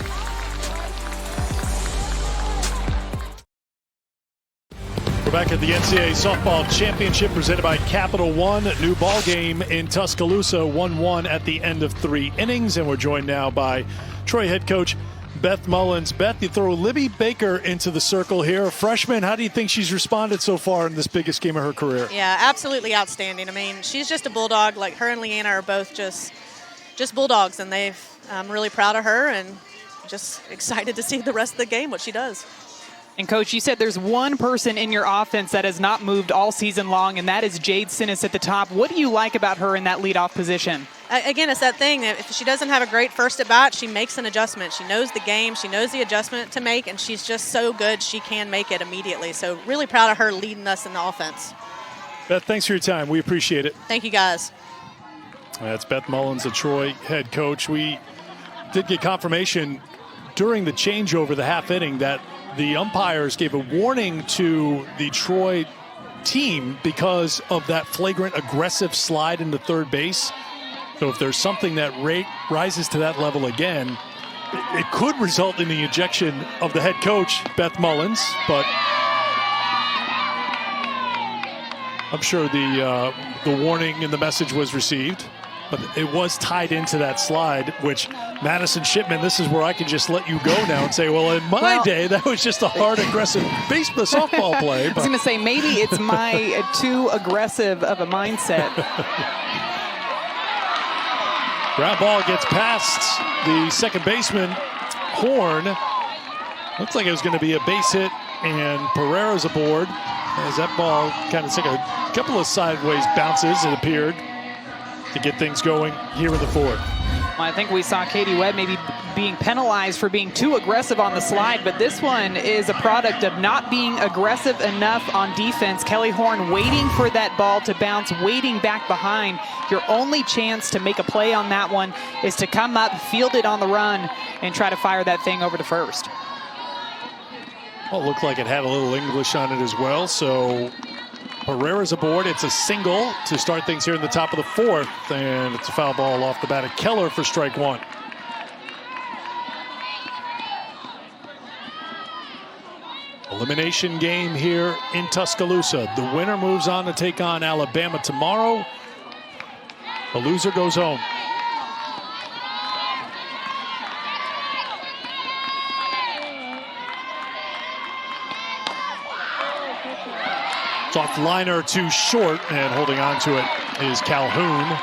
We're back at the NCAA Softball Championship presented by Capital One. New ball game in Tuscaloosa, 1-1 at the end of 3 innings. And we're joined now by Troy head coach Beth Mullins. Beth, you throw Libby Baker into the circle here. A freshman, how do you think she's responded so far in this biggest game of her career? Yeah, absolutely outstanding. I mean, she's just a bulldog. Like, her and Leanna are both just bulldogs, and I'm really proud of her and just excited to see the rest of the game, what she does. And Coach, you said there's one person in your offense that has not moved all season long, and that is Jade Sinnis at the top. What do you like about her in that leadoff position? Again, it's that thing that if she doesn't have a great first at bat, she makes an adjustment. She knows the game. She knows the adjustment to make, and she's just so good she can make it immediately. So really proud of her leading us in the offense. Beth, thanks for your time. We appreciate it. Thank you, guys. That's Beth Mullins, the Troy head coach. We did get confirmation during the changeover, the half inning, that the umpires gave a warning to the Troy team because of that flagrant aggressive slide into third base. So if there's something that rises to that level again, it could result in the ejection of the head coach, Beth Mullins. But I'm sure the warning and the message was received. But it was tied into that slide, which Madison Shipman, this is where I can just let you go now and say, well, in my day, that was just a hard, aggressive softball play. I was going to say, maybe it's my too aggressive of a mindset. Ground ball gets past the second baseman, Horn. Looks like it was going to be a base hit, and Pereira's aboard. As that ball kind of took a couple of sideways bounces, it appeared. to get things going here in the fourth. Well, I think we saw Katie Webb maybe being penalized for being too aggressive on the slide, but this one is a product of not being aggressive enough on defense. Kelly Horn waiting for that ball to bounce, waiting back behind. Your only chance to make a play on that one is to come up, field it on the run, and try to fire that thing over to first. Well, it looked like it had a little English on it as well, so Pereira's aboard. It's a single to start things here in the top of the fourth, and it's a foul ball off the bat of Keller for strike one. Elimination game here in Tuscaloosa. The winner moves on to take on Alabama tomorrow. The loser goes home. Soft liner too short, and holding on to it is Calhoun.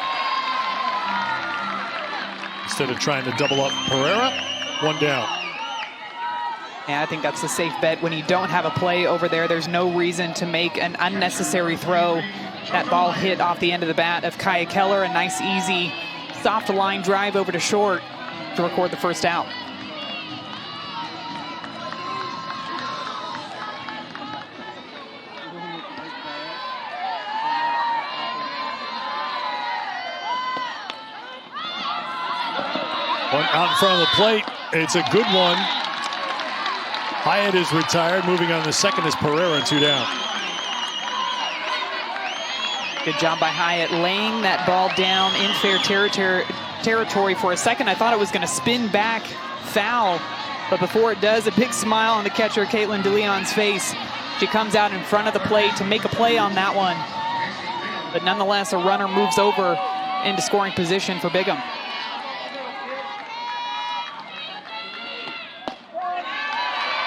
Instead of trying to double up Pereira, one down. Yeah, I think that's the safe bet. When you don't have a play over there, there's no reason to make an unnecessary throw. That ball hit off the end of the bat of Kaya Keller. A nice, easy, soft line drive over to short to record the first out. One out in front of the plate. It's a good one. Hyatt is retired. Moving on to second is Pereira, and two down. Good job by Hyatt laying that ball down in fair territory for a second. I thought it was going to spin back foul, but before it does, a big smile on the catcher, Caitlin DeLeon's face. She comes out in front of the plate to make a play on that one. But nonetheless, a runner moves over into scoring position for Bigham.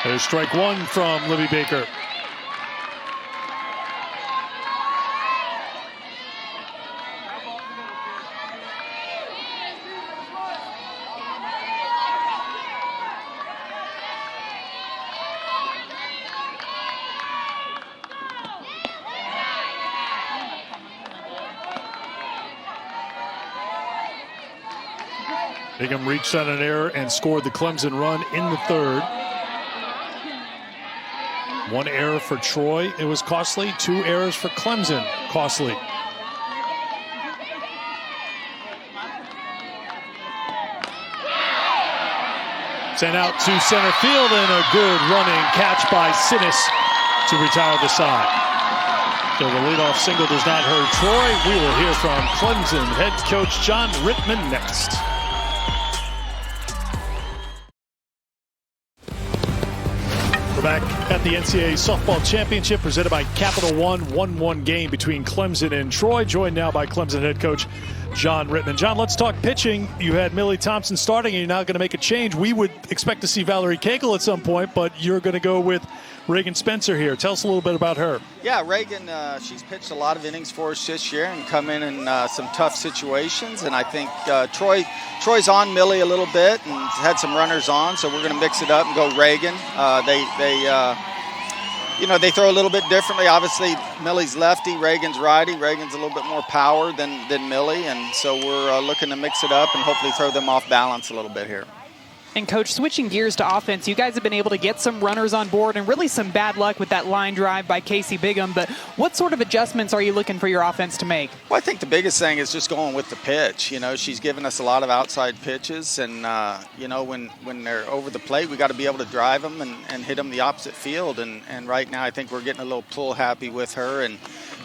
There's strike one from Libby Baker. Bigham reached on an error and scored the Clemson run in the third. One error for Troy, it was costly. Two errors for Clemson, costly. Sent out to center field, and a good running catch by Sinnis to retire the side. So the leadoff single does not hurt Troy. We will hear from Clemson head coach John Rittman next. We're back at the NCAA Softball Championship presented by Capital One. 1-1 game between Clemson and Troy. Joined now by Clemson head coach John Rittman. John, let's talk pitching. You had Millie Thompson starting, and you're now going to make a change. We would expect to see Valerie Cagle at some point, but you're going to go with Reagan Spencer here. Tell us a little bit about her. Yeah, Reagan, she's pitched a lot of innings for us this year and come in some tough situations. And I think Troy's on Millie a little bit and had some runners on, so we're going to mix it up and go Reagan. They throw a little bit differently. Obviously, Millie's lefty, Reagan's righty. Reagan's a little bit more power than Millie, and so we're looking to mix it up and hopefully throw them off balance a little bit here. And Coach, switching gears to offense, you guys have been able to get some runners on board and really some bad luck with that line drive by Casey Bigham. But what sort of adjustments are you looking for your offense to make? Well, I think the biggest thing is just going with the pitch. You know, she's given us a lot of outside pitches, and when they're over the plate, we got to be able to drive them and hit them the opposite field. And right now, I think we're getting a little pull happy with her. And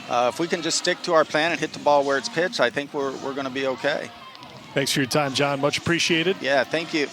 if we can just stick to our plan and hit the ball where it's pitched, I think we're going to be okay. Thanks for your time, John. Much appreciated. Yeah, thank you.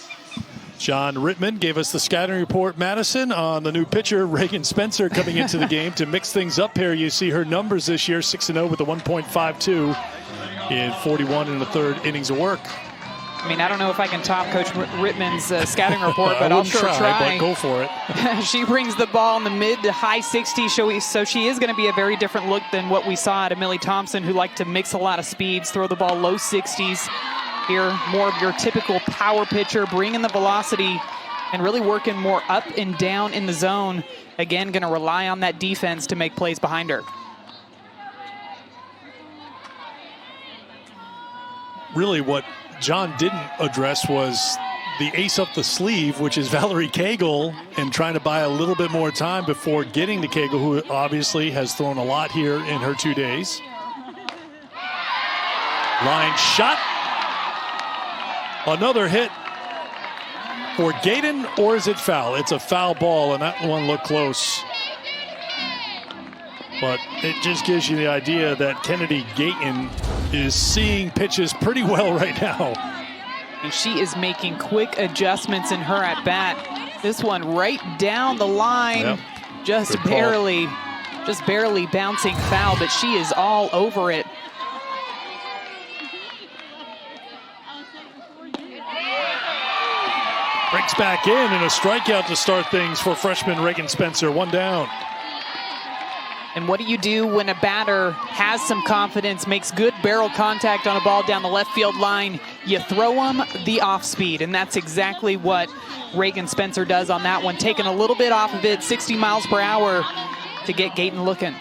John Rittman gave us the scouting report, Madison, on the new pitcher, Reagan Spencer, coming into the game to mix things up here. You see her numbers this year, 6-0 with a 1.52 in 41 and a third innings of work. I mean, I don't know if I can top Coach Rittman's scouting report, but I'll sure try. But go for it. She brings the ball in the mid to high 60s, so she is going to be a very different look than what we saw out of Millie Thompson, who liked to mix a lot of speeds, throw the ball low 60s. Here, more of your typical power pitcher, bringing the velocity and really working more up and down in the zone. Again, going to rely on that defense to make plays behind her. really what John didn't address was the ace up the sleeve, which is Valerie Cagle, and trying to buy a little bit more time before getting to Cagle, who obviously has thrown a lot here in her 2 days. Line shot. Another hit for Gayton, or is it foul? It's a foul ball, and that one looked close. But it just gives you the idea that Kennedy Gayton is seeing pitches pretty well right now. And she is making quick adjustments in her at bat. This one right down the line, yep. just barely bouncing foul, but she is all over it. Breaks back in, and a strikeout to start things for freshman Reagan Spencer. 1 down. And what do you do when a batter has some confidence, makes good barrel contact on a ball down the left field line? You throw them the off speed, and that's exactly what Reagan Spencer does on that one, taking a little bit off of it, 60 miles per hour to get Gayton looking.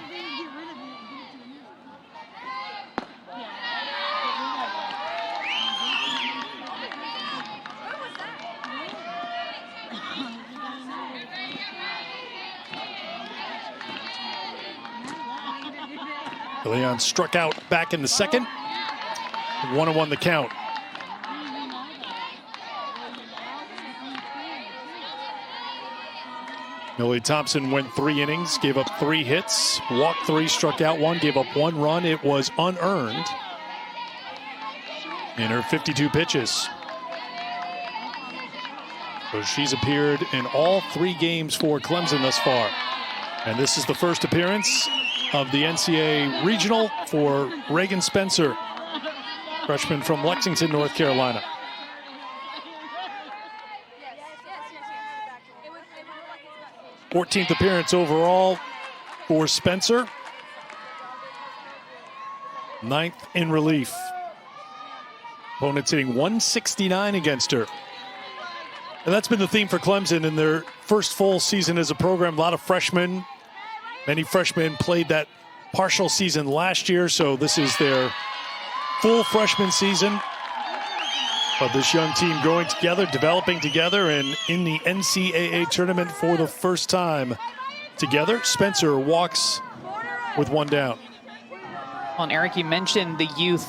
Leon struck out back in the second. 1-1 the count. Millie Thompson went 3 innings, gave up 3 hits, walked 3, struck out 1, gave up 1 run. It was unearned in her 52 pitches. So she's appeared in all 3 games for Clemson thus far. And this is the first appearance of the NCAA Regional for Reagan Spencer, freshman from Lexington, North Carolina. Fourteenth appearance overall for Spencer. 9th in relief. Opponents hitting 169 against her. And that's been the theme for Clemson in their first full season as a program. A lot of freshmen. Many freshmen played that partial season last year, so this is their full freshman season. But this young team growing together, developing together, and in the NCAA tournament for the first time together. Spencer walks with 1 down. Well, and Eric, you mentioned the youth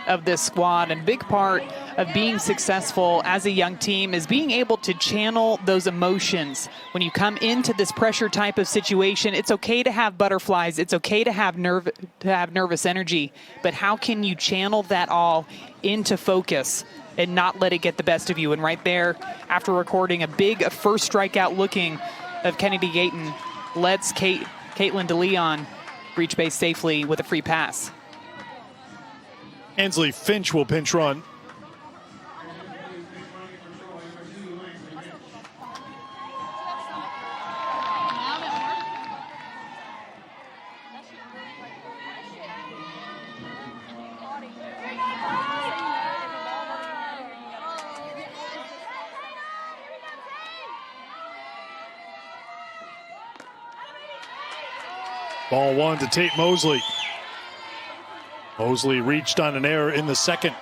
of this squad, and a big part of being successful as a young team is being able to channel those emotions. When you come into this pressure type of situation, it's okay to have butterflies, it's okay to have nervous energy, but how can you channel that all into focus and not let it get the best of you? And right there, after recording a big first strikeout looking of Kennedy Gayton, lets Caitlin DeLeon reach base safely with a free pass. Ansley Finch will pinch run. Ball 1 to Tate Mosley. Mosley reached on an error in the second.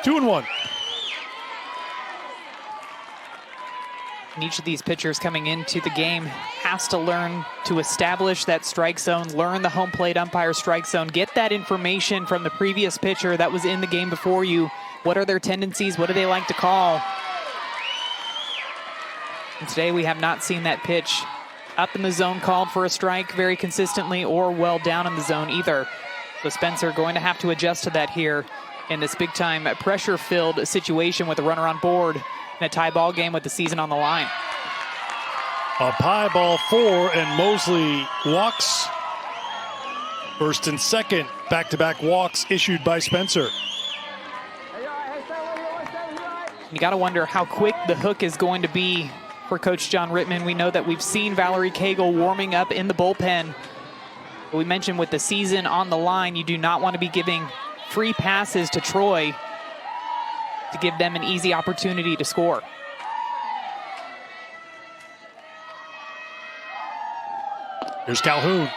Two and one. And each of these pitchers coming into the game has to learn to establish that strike zone, learn the home plate umpire strike zone, get that information from the previous pitcher that was in the game before you. What are their tendencies? What do they like to call? And today we have not seen that pitch up in the zone called for a strike very consistently, or well down in the zone either. So Spencer going to have to adjust to that here in this big-time pressure-filled situation with a runner on board in a tie ball game with the season on the line. Up high, ball 4, and Mosley walks. First and second back-to-back walks issued by Spencer. You got to wonder how quick the hook is going to be for Coach John Rittman. We know that we've seen Valerie Cagle warming up in the bullpen. But we mentioned with the season on the line, you do not want to be giving free passes to Troy to give them an easy opportunity to score. Here's Calhoun.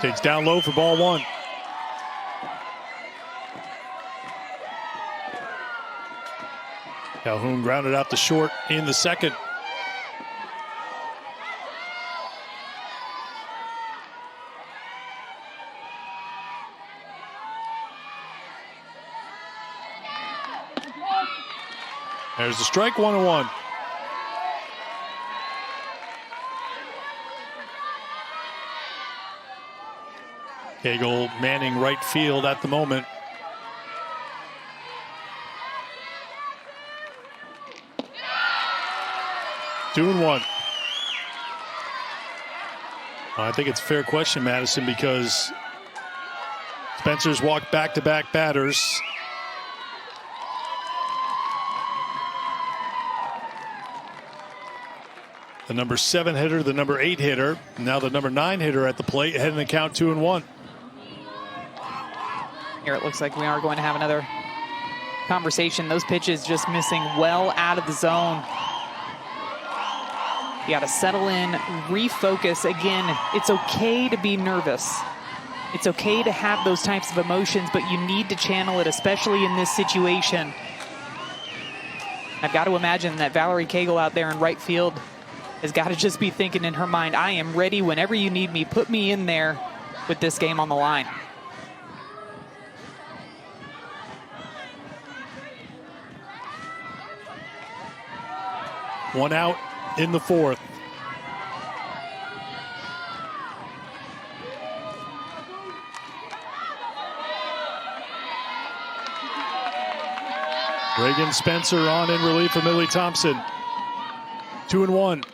Takes down low for ball one. Calhoun grounded out to short in the second. There's the strike, 1-1. Cagle manning right field at the moment. Two and one. I think it's a fair question, Madison, because Spencer's walked back-to-back batters. The number 7 hitter, the number 8 hitter, now the number 9 hitter at the plate, heading the count 2-1. Here it looks like we are going to have another conversation. Those pitches just missing well out of the zone. You got to settle in, refocus. Again, it's okay to be nervous. It's okay to have those types of emotions, but you need to channel it, especially in this situation. I've got to imagine that Valerie Cagle out there in right field has got to just be thinking in her mind, I am ready whenever you need me. Put me in there with this game on the line. One out in the fourth. Reagan Spencer on in relief of Millie Thompson. 2-1.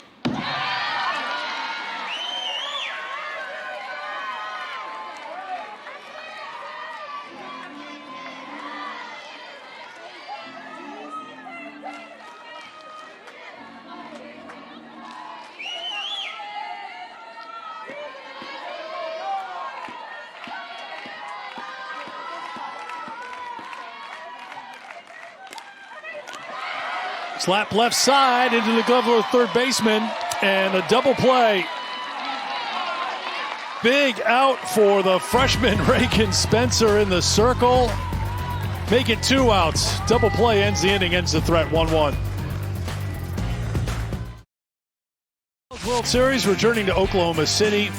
Slap left side into the glove of the third baseman, and a double play. Big out for the freshman Reagan Spencer in the circle. Make it 2 outs. Double play ends the inning, ends the threat, 1-1. World Series returning to Oklahoma City.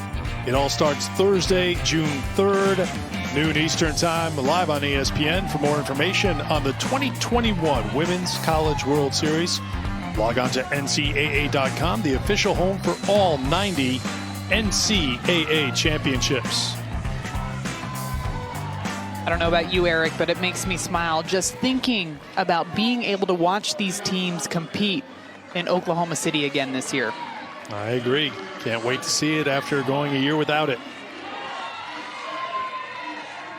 It all starts Thursday, June 3rd, noon Eastern Time, live on ESPN. For more information on the 2021 Women's College World Series, log on to NCAA.com, the official home for all 90 NCAA championships. I don't know about you, Eric, but it makes me smile just thinking about being able to watch these teams compete in Oklahoma City again this year. I agree. Can't wait to see it after going a year without it.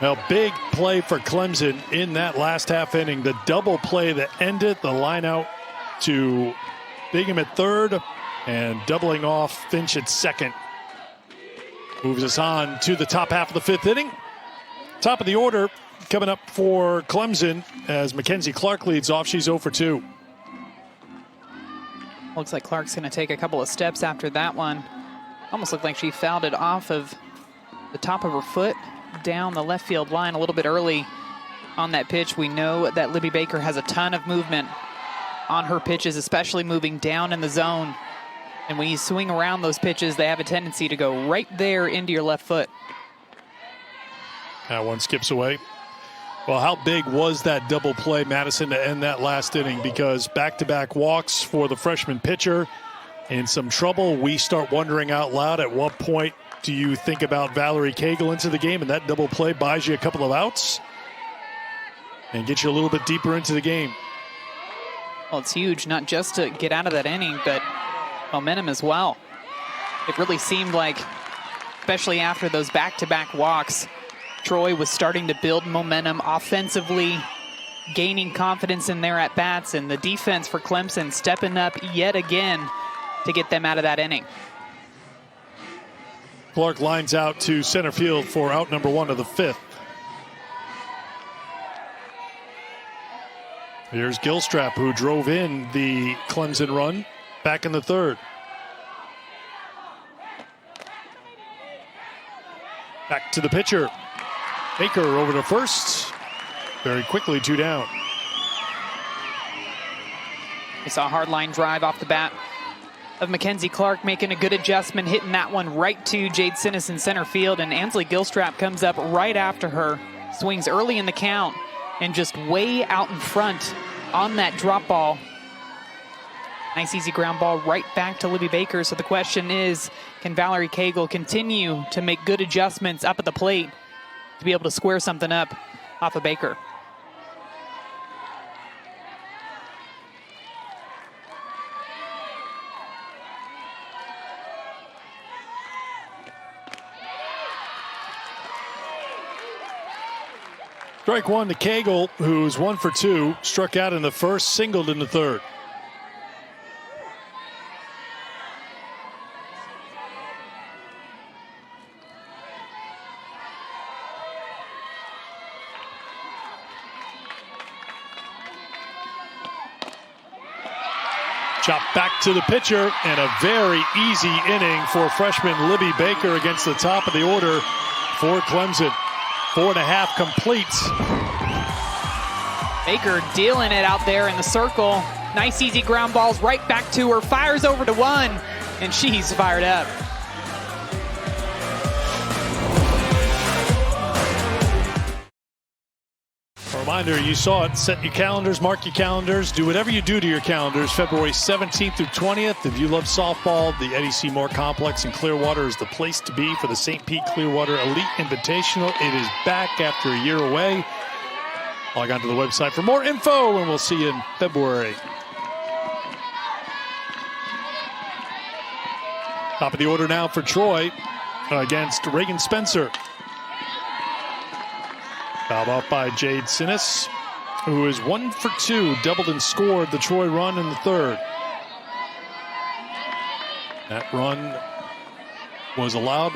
Well, big play for Clemson in that last half inning. The double play that ended the line out to Bingham at third and doubling off Finch at second. Moves us on to the top half of the fifth inning. Top of the order coming up for Clemson as Mackenzie Clark leads off. She's 0 for 2. Looks like Clark's going to take a couple of steps after that one. Almost looked like she fouled it off of the top of her foot down the left field line a little bit early on that pitch. We know that Libby Baker has a ton of movement on her pitches, especially moving down in the zone. And when you swing around those pitches, they have a tendency to go right there into your left foot. That one skips away. Well, how big was that double play, Madison, to end that last inning? Because back-to-back walks for the freshman pitcher. In some trouble, we start wondering out loud, at what point do you think about Valerie Cagle into the game? And that double play buys you a couple of outs and gets you a little bit deeper into the game. Well, it's huge, not just to get out of that inning, but momentum as well. It really seemed like, especially after those back-to-back walks, Troy was starting to build momentum offensively, gaining confidence in their at-bats, and the defense for Clemson stepping up yet again to get them out of that inning. Clark lines out to center field for out number 1 of the 5th. Here's Gilstrap, who drove in the Clemson run back in the 3rd. Back to the pitcher. Baker over to first. Very quickly, 2 down. We saw a hard line drive off the bat of Mackenzie Clark, making a good adjustment, hitting that one right to Jade Sinnis in center field, and Ansley Gilstrap comes up right after her, swings early in the count, and just way out in front on that drop ball. Nice easy ground ball right back to Libby Baker. So the question is, can Valerie Cagle continue to make good adjustments up at the plate to be able to square something up off of Baker? Strike 1 to Cagle, who's 1 for 2, struck out in the 1st, singled in the 3rd. Chop back to the pitcher, and a very easy inning for freshman Libby Baker against the top of the order for Clemson. 4.5 complete. Baker dealing it out there in the circle. Nice easy ground balls right back to her. Fires over to 1, and she's fired up. A reminder, you saw it. Set your calendars, mark your calendars, do whatever you do to your calendars. February 17th through 20th. If you love softball, the Eddie C. Moore Complex in Clearwater is the place to be for the St. Pete Clearwater Elite Invitational. It is back after a year away. Log on to the website for more info, and we'll see you in February. Top of the order now for Troy against Reagan Spencer. Fouled off by Jade Sinnis, who is 1 for 2, doubled and scored the Troy run in the 3rd. That run was allowed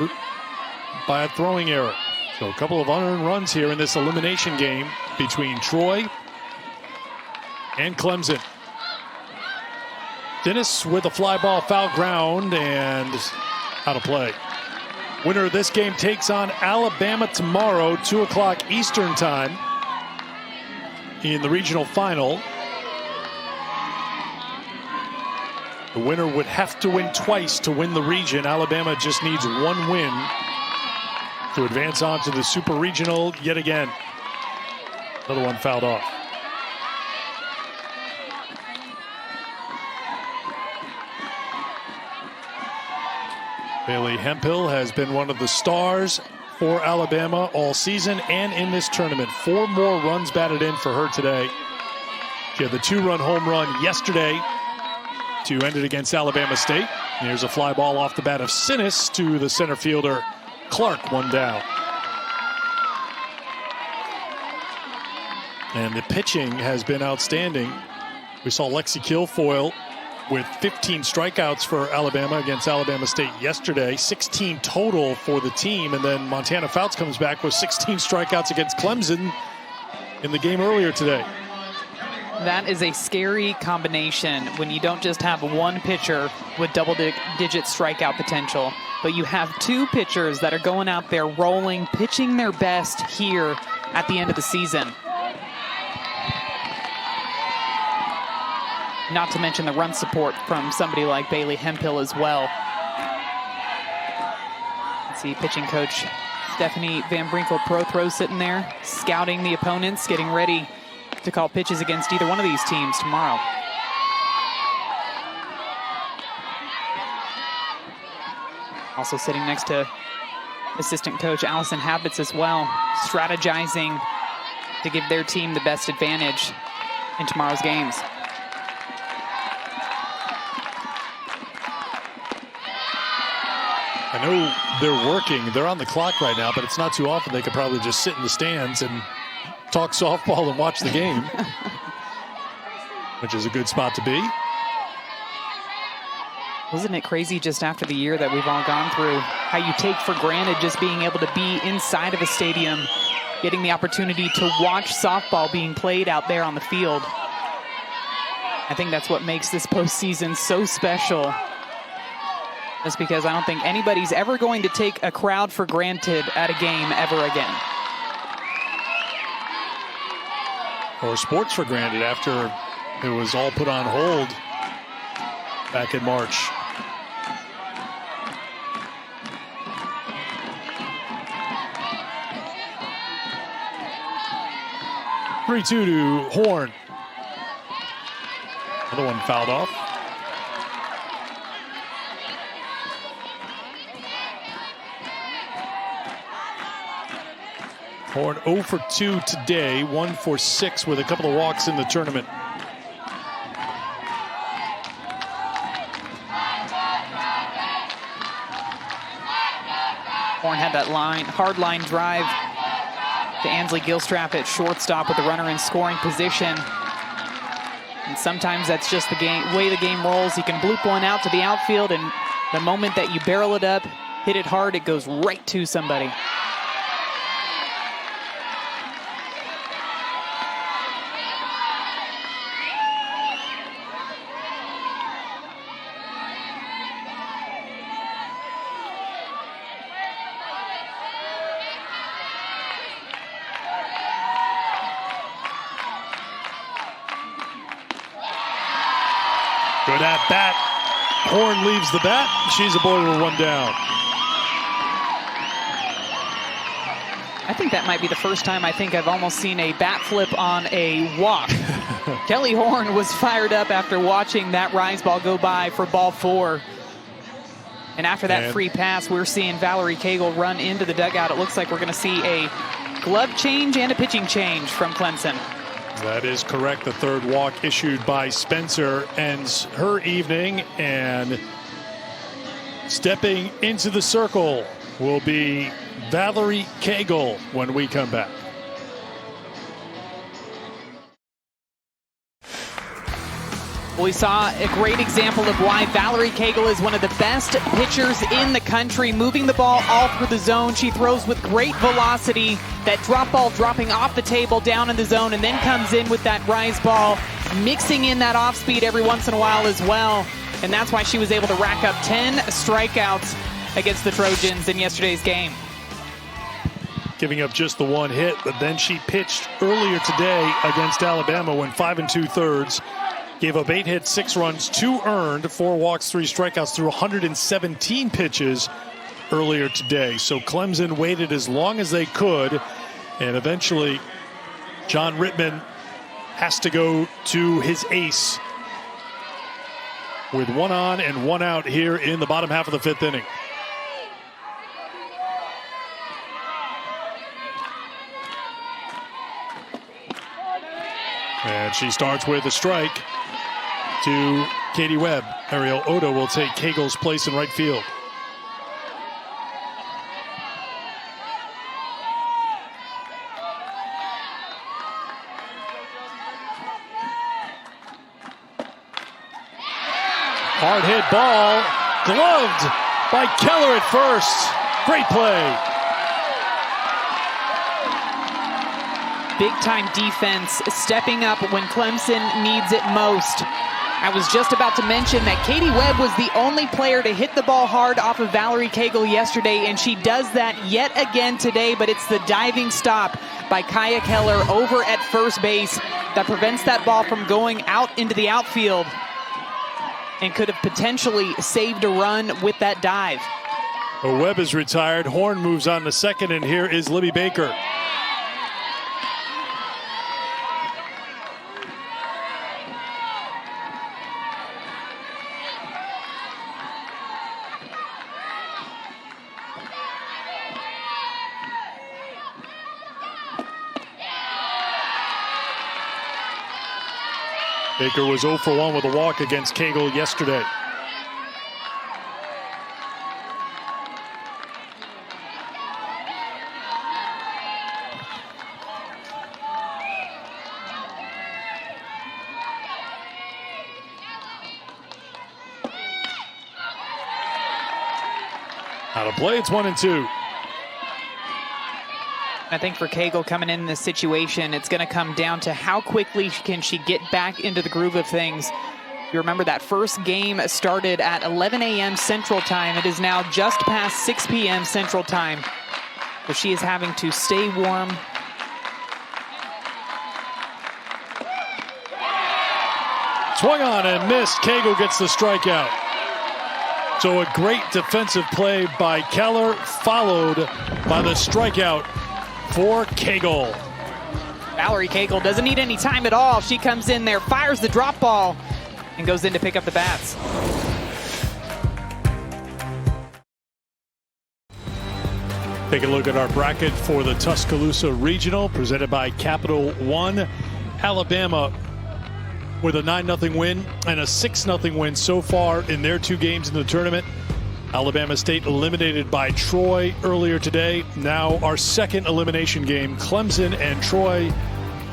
by a throwing error. So a couple of unearned runs here in this elimination game between Troy and Clemson. Sinnis with a fly ball, foul ground, and out of play. Winner of this game takes on Alabama tomorrow, 2 o'clock Eastern time in the regional final. The winner would have to win twice to win the region. Alabama just needs 1 win to advance on to the Super Regional yet again. Another one fouled off. Bailey Hemphill has been one of the stars for Alabama all season and in this tournament. 4 more runs batted in for her today. She had the 2-run home run yesterday to end it against Alabama State. And here's a fly ball off the bat of Sinnis to the center fielder Clark, 1 down. And the pitching has been outstanding. We saw Lexi Kilfoyle with 15 strikeouts for Alabama against Alabama State yesterday, 16 total for the team, and then Montana Fouts comes back with 16 strikeouts against Clemson in the game earlier today. That is a scary combination when you don't just have 1 pitcher with double-digit strikeout potential, but you have 2 pitchers that are going out there rolling, pitching their best here at the end of the season. Not to mention the run support from somebody like Bailey Hemphill as well. Let's see, pitching coach Stephanie Van Brinkle-Prothro sitting there, scouting the opponents, getting ready to call pitches against either one of these teams tomorrow. Also sitting next to assistant coach Allison Habits as well, strategizing to give their team the best advantage in tomorrow's games. I know they're working. They're on the clock right now, but it's not too often they could probably just sit in the stands and talk softball and watch the game, which is a good spot to be. Wasn't it crazy just after the year that we've all gone through, how you take for granted just being able to be inside of a stadium, getting the opportunity to watch softball being played out there on the field. I think that's what makes this postseason so special. Just because I don't think anybody's ever going to take a crowd for granted at a game ever again. Or sports for granted after it was all put on hold back in March. Three-two to Horn. Another one fouled off. Horn 0 for 2 today, 1 for 6 with a couple of walks in the tournament. Horn had that hard line drive to Ansley Gilstrap at shortstop with the runner in scoring position. And sometimes that's just the way the game rolls. You can bloop one out to the outfield, and the moment that you barrel it up, hit it hard, it goes right to somebody. Good at bat. Horn leaves the bat. She's aboard with one down. I think that might be the first time I think I've almost seen a bat flip on a walk. Kelly Horn was fired up after watching that rise ball go by for ball 4. And after that free pass, we're seeing Valerie Cagle run into the dugout. It looks like we're going to see a glove change and a pitching change from Clemson. That is correct. The third walk issued by Spencer ends her evening, and stepping into the circle will be Valerie Cagle when we come back. We saw a great example of why Valerie Cagle is one of the best pitchers in the country, moving the ball all through the zone. She throws with great velocity, that drop ball dropping off the table down in the zone, and then comes in with that rise ball, mixing in that off speed every once in a while as well. And that's why she was able to rack up 10 strikeouts against the Trojans in yesterday's game. Giving up just the one hit, but then she pitched earlier today against Alabama, went 5 2/3. Gave up 8 hits, 6 runs, 2 earned, 4 walks, 3 strikeouts through 117 pitches earlier today. So Clemson waited as long as they could, and eventually John Rittman has to go to his ace with 1 on and 1 out here in the bottom half of the 5th inning. And she starts with a strike to Katie Webb. Ariel Oda will take Cagle's place in right field. Hard hit ball, gloved by Keller at first. Great play. Big time defense, stepping up when Clemson needs it most. I was just about to mention that Katie Webb was the only player to hit the ball hard off of Valerie Cagle yesterday, and she does that yet again today, but it's the diving stop by Kaya Keller over at first base that prevents that ball from going out into the outfield and could have potentially saved a run with that dive. Webb is retired. Horn moves on to second, and here is Libby Baker. Baker was 0 for 1 with a walk against Cagle yesterday. Out of play, it's 1-2. I think for Cagle coming in this situation, it's going to come down to how quickly can she get back into the groove of things. You remember that first game started at 11 a.m. Central Time. It is now just past 6 p.m. Central Time. So she is having to stay warm. Swung on and missed. Cagle gets the strikeout. So a great defensive play by Keller, followed by the strikeout for Cagle. Valerie Cagle doesn't need any time at all. She comes in there, fires the drop ball, and goes in to pick up the bats. Take a look at our bracket for the Tuscaloosa Regional, presented by Capital One. Alabama with a 9-0 win and a 6-0 win so far in their 2 games in the tournament. Alabama State eliminated by Troy earlier today. Now our second elimination game, Clemson and Troy.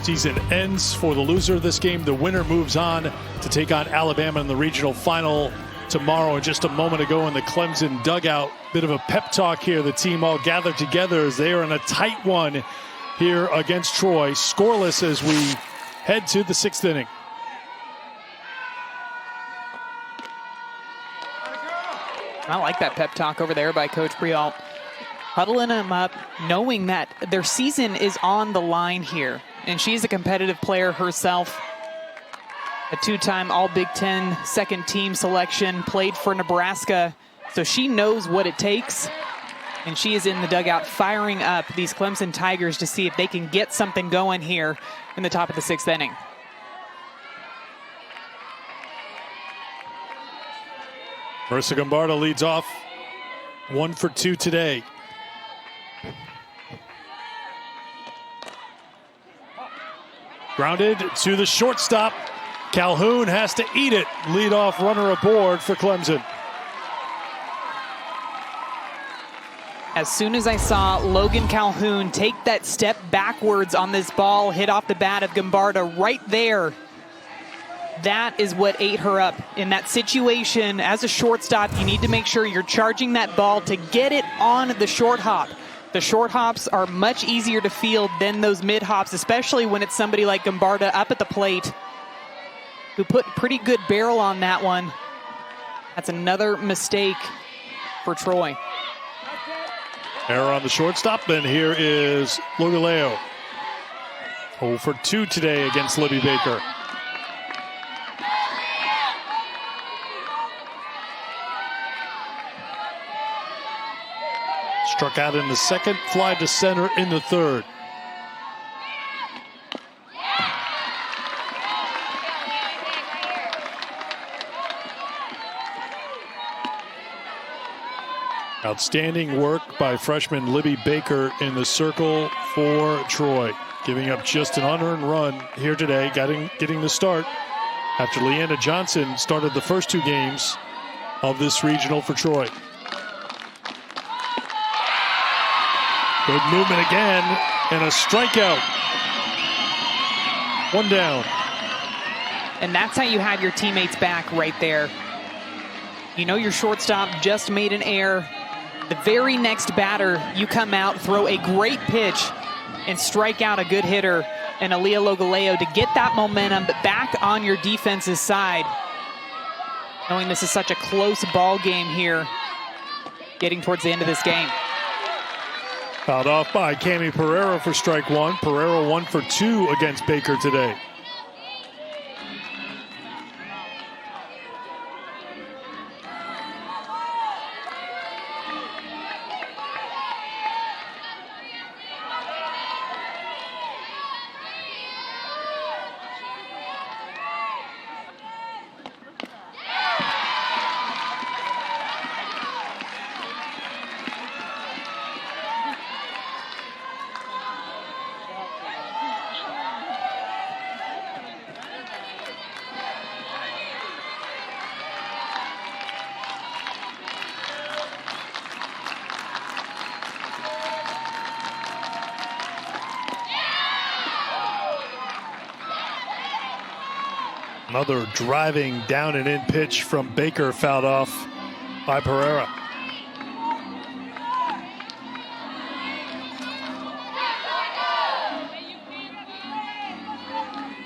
Season ends for the loser of this game. The winner moves on to take on Alabama in the regional final tomorrow. And just a moment ago in the Clemson dugout, bit of a pep talk here. The team all gathered together as they are in a tight one here against Troy. Scoreless as we head to the 6th inning. I like that pep talk over there by Coach Brialt. Huddling them up, knowing that their season is on the line here. And she's a competitive player herself. A 2-time All-Big Ten second team selection, played for Nebraska. So she knows what it takes. And she is in the dugout firing up these Clemson Tigers to see if they can get something going here in the top of the 6th inning. Marissa Gombarda leads off, 1 for 2 today. Grounded to the shortstop. Calhoun has to eat it. Leadoff runner aboard for Clemson. As soon as I saw Logan Calhoun take that step backwards on this ball, hit off the bat of Gombarda right there, that is what ate her up. In that situation, as a shortstop, you need to make sure you're charging that ball to get it on the short hop. The short hops are much easier to field than those mid hops, especially when it's somebody like Gombarda up at the plate who put pretty good barrel on that one. That's another mistake for Troy. Error on the shortstop, and here is Lugaleo. 0 for 2 today against Libby Baker. Struck out in the second, fly to center in the third. Outstanding work by freshman Libby Baker in the circle for Troy. Giving up just an unearned run here today, getting the start after Leanna Johnson started the first 2 games of this regional for Troy. Good movement again, and a strikeout. 1 down. And that's how you have your teammates back right there. You know your shortstop just made an error. The very next batter, you come out, throw a great pitch, and strike out a good hitter, and Aaliyah Logaleo, to get that momentum back on your defense's side. Knowing this is such a close ball game here, getting towards the end of this game. Fouled off by Cami Pereira for strike 1. Pereira 1 for 2 against Baker today. Another driving down and in pitch from Baker, fouled off by Pereira.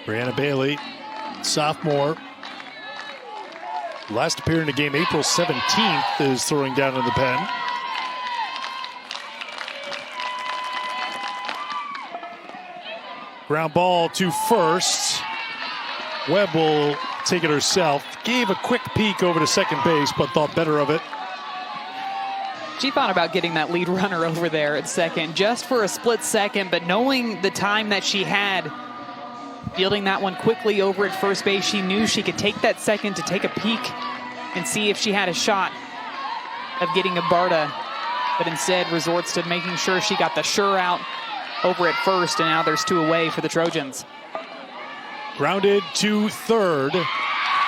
Brianna Bailey, sophomore. Last appeared in the game April 17th, is throwing down in the pen. Ground ball to first. Webb will take it herself. Gave a quick peek over to second base, but thought better of it. She thought about getting that lead runner over there at second just for a split second, but knowing the time that she had, fielding that one quickly over at first base, she knew she could take that second to take a peek and see if she had a shot of getting a Barta, but instead resorts to making sure she got the sure out over at first, and now there's 2 away for the Trojans. Grounded to third.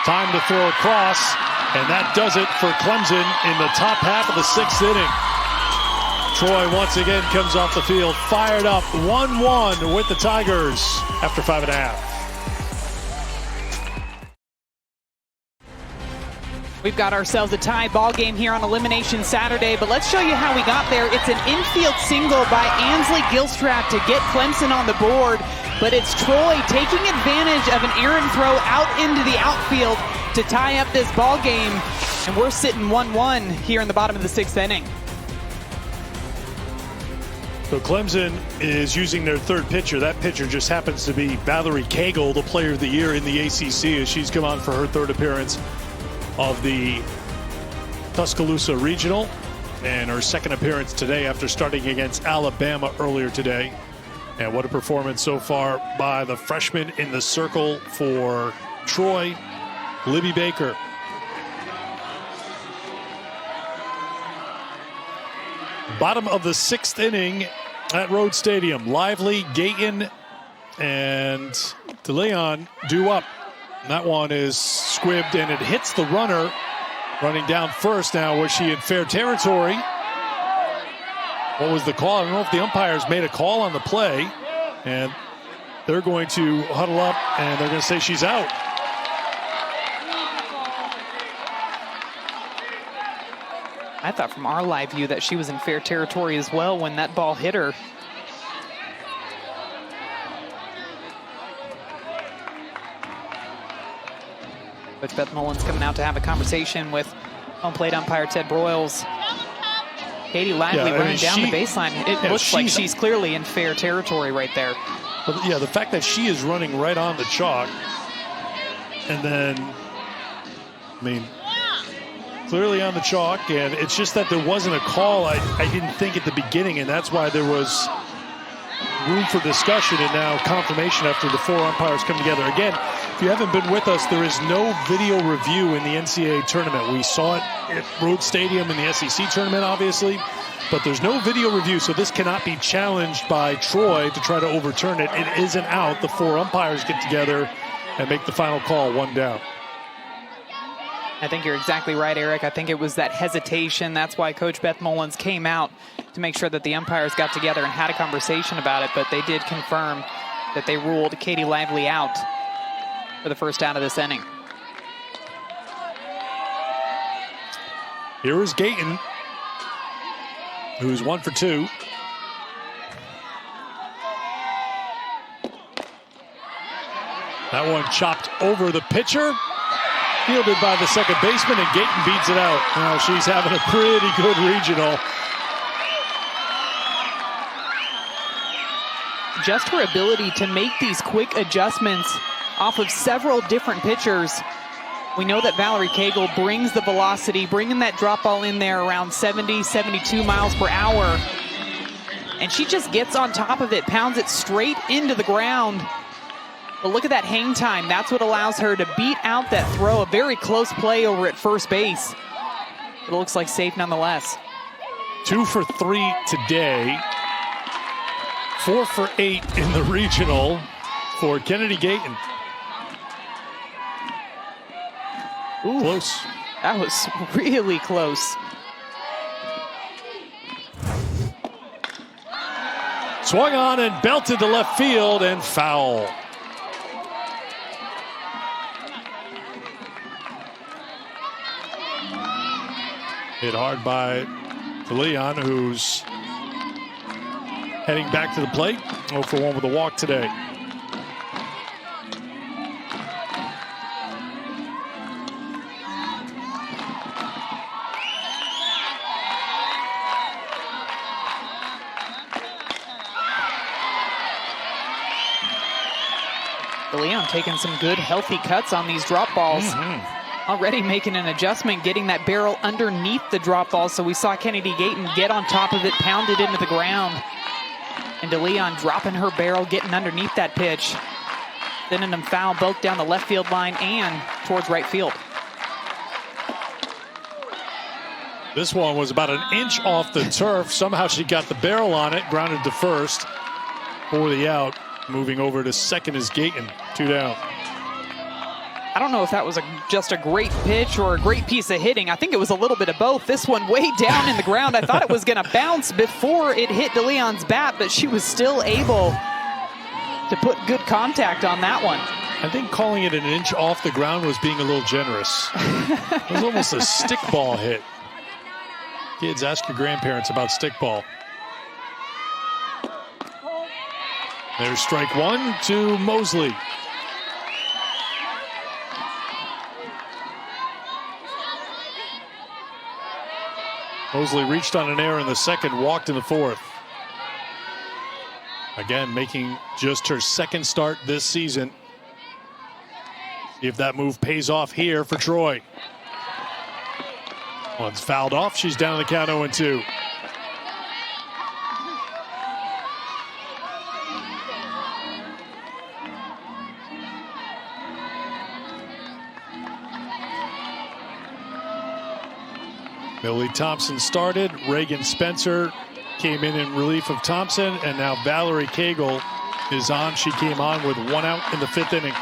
Time to throw across, and that does it for Clemson in the top half of the 6th inning. Troy once again comes off the field, fired up, 1-1 with the Tigers after 5.5. We've got ourselves a tie ball game here on Elimination Saturday, but let's show you how we got there. It's an infield single by Ansley Gilstrap to get Clemson on the board, but it's Troy taking advantage of an errant throw out into the outfield to tie up this ball game, and we're sitting 1-1 here in the bottom of the 6th inning. So Clemson is using their third pitcher. That pitcher just happens to be Valerie Cagle, the player of the year in the ACC, as she's come on for her third appearance of the Tuscaloosa Regional, and her second appearance today after starting against Alabama earlier today. And what a performance so far by the freshman in the circle for Troy, Libby Baker. Bottom of the 6th inning at Rhoads Stadium. Lively, Gayton, and DeLeon due up. That one is squibbed, and it hits the runner running down first. Now, was she in fair territory? What was the call? I don't know if the umpires made a call on the play, and they're going to huddle up, and they're going to say she's out. I thought from our live view that she was in fair territory as well when that ball hit her. Coach Beth Mullins coming out to have a conversation with home plate umpire Ted Broyles. Katie Lively running down the baseline. It looks like she's clearly in fair territory right there. But yeah, the fact that she is running right on the chalk, and then, I mean, clearly on the chalk, and it's just that there wasn't a call, I didn't think at the beginning, and that's why there was room for discussion and now confirmation after the 4 umpires come together. Again, if you haven't been with us, there is no video review in the NCAA tournament. We saw it at Rhoads Stadium in the SEC tournament, obviously, but there's no video review, so this cannot be challenged by Troy to try to overturn it. It is an out. The 4 umpires get together and make the final call, 1 down. I think you're exactly right, Eric. I think it was that hesitation. That's why Coach Beth Mullins came out to make sure that the umpires got together and had a conversation about it, but they did confirm that they ruled Katie Lively out for the first out of this inning. Here is Gayton, who's 1 for 2. That one chopped over the pitcher. Fielded by the second baseman, and Gayton beats it out. Now she's having a pretty good regional. Just her ability to make these quick adjustments off of several different pitchers. We know that Valerie Cagle brings the velocity, bringing that drop ball in there around 70, 72 miles per hour. And she just gets on top of it, pounds it straight into the ground. But look at that hang time. That's what allows her to beat out that throw. A very close play over at first base. It looks like safe nonetheless. 2 for 3 today. 4 for 8 in the regional for Kennedy Gayton. Ooh, close. That was really close. Swung on and belted to left field, and foul. Hit hard by DeLeon, who's heading back to the plate. 0 for 1 with a walk today. Leon taking some good, healthy cuts on these drop balls. Already making an adjustment, getting that barrel underneath the drop ball. So we saw Kennedy Gayton get on top of it, pound it into the ground. And DeLeon dropping her barrel, getting underneath that pitch. Sending them foul both down the left field line and towards right field. This one was about an inch off the turf. Somehow she got the barrel on it, grounded to first for the out. Moving over to second is Gayton, 2 down. I don't know if that was just a great pitch or a great piece of hitting. I think it was a little bit of both. This one way down in the ground. I thought it was going to bounce before it hit DeLeon's bat, but she was still able to put good contact on that one. I think calling it an inch off the ground was being a little generous. It was almost a stick ball hit. Kids, ask your grandparents about stick ball. There's strike one to Mosley. Mosley reached on an error in the second, walked in the fourth. Again, making just her second start this season. See if that move pays off here for Troy. One's fouled off. She's down to the count 0-2. Millie Thompson started. Reagan Spencer came in relief of Thompson, and now Valerie Cagle is on. She came on with 1 out in the 5th inning.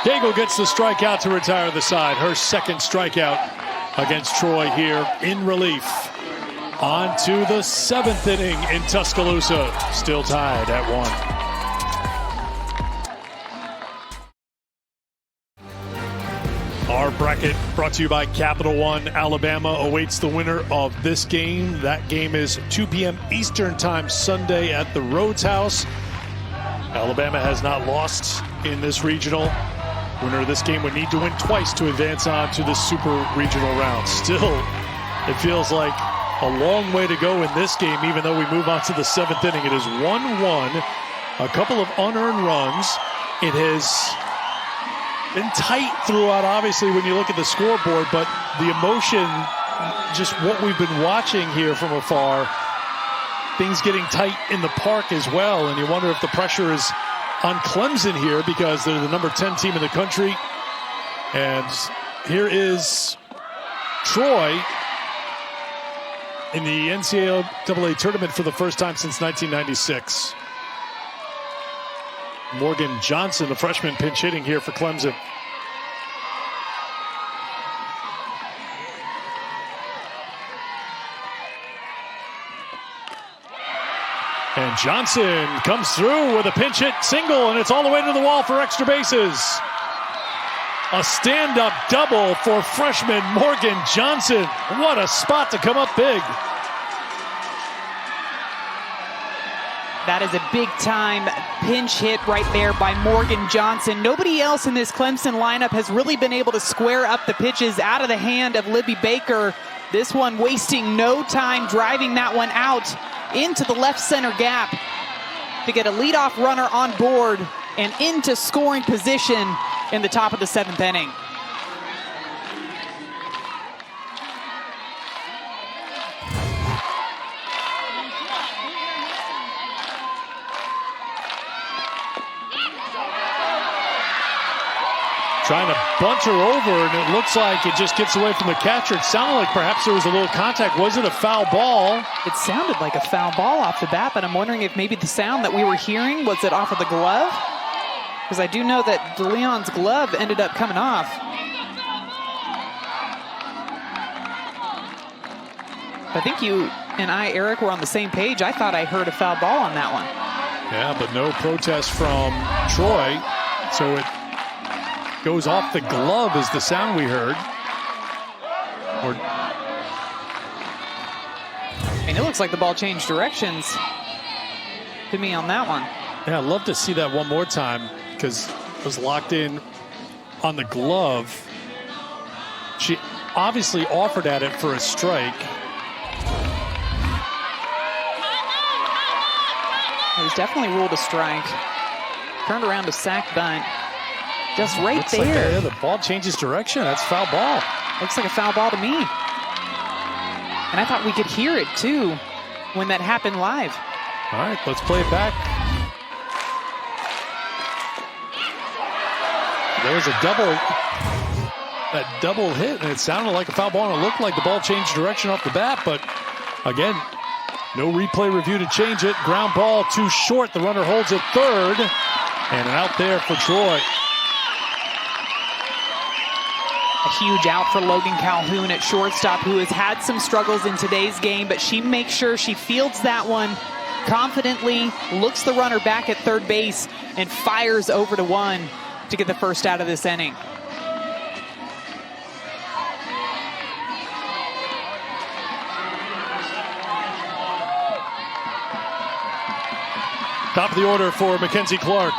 Cagle gets the strikeout to retire the side. Her second strikeout against Troy here in relief. On to the 7th inning in Tuscaloosa. Still tied at 1. Our bracket brought to you by Capital One. Alabama awaits the winner of this game. That game is 2 p.m. Eastern Time Sunday at the Rhoads House. Alabama has not lost in this regional. Winner of this game would need to win twice to advance on to the super regional round. Still, it feels like a long way to go in this game, even though we move on to the 7th inning. It is 1-1, a couple of unearned runs. It has been tight throughout, obviously, when you look at the scoreboard, but the emotion, just what we've been watching here from afar, things getting tight in the park as well, and you wonder if the pressure is on Clemson here because they're the number 10 team in the country. And here is Troy in the NCAA tournament for the first time since 1996. Morgan Johnson, the freshman, pinch hitting here for Clemson. And Johnson comes through with a pinch hit single, and it's all the way to the wall for extra bases. A stand-up double for freshman Morgan Johnson. What a spot to come up big. That is a big-time pinch hit right there by Morgan Johnson. Nobody else in this Clemson lineup has really been able to square up the pitches out of the hand of Libby Baker. This one wasting no time, driving that one out into the left center gap to get a leadoff runner on board and into scoring position in the top of the 7th inning. Trying to bunt her over, and it looks like it just gets away from the catcher. It sounded like perhaps there was a little contact. Was it a foul ball? It sounded like a foul ball off the bat, but I'm wondering if maybe the sound that we were hearing, was it off of the glove? Because I do know that DeLeon's glove ended up coming off. I think you and I, Eric, were on the same page. I thought I heard a foul ball on that one. Yeah, but no protest from Troy, so it goes off the glove is the sound we heard. And it looks like the ball changed directions to me on that one. Yeah, I'd love to see that one more time because it was locked in on the glove. She obviously offered at it for a strike. It was definitely ruled a strike. Turned around to sack bunt. Just right Looks there. Like the ball changes direction. That's foul ball. Looks like a foul ball to me. And I thought we could hear it too when that happened live. All right, let's play it back. There was a double hit, and it sounded like a foul ball, and it looked like the ball changed direction off the bat, but again, no replay review to change it. Ground ball too short. The runner holds it third, and an out there for Troy. A huge out for Logan Calhoun at shortstop, who has had some struggles in today's game, but she makes sure she fields that one confidently, looks the runner back at third base, and fires over to one to get the first out of this inning. Top of the order for Mackenzie Clark.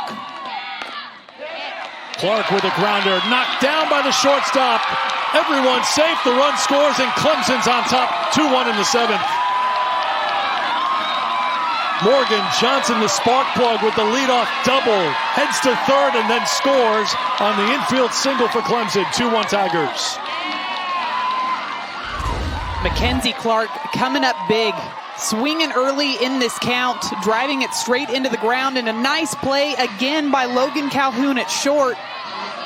Clark with a grounder, knocked down by the shortstop. Everyone's safe, the run scores, and Clemson's on top, 2-1 in the 7th. Morgan Johnson, the spark plug, with the leadoff double, heads to third and then scores on the infield single for Clemson, 2-1 Tigers. Mackenzie Clark coming up big, swinging early in this count, driving it straight into the ground, and a nice play again by Logan Calhoun at short.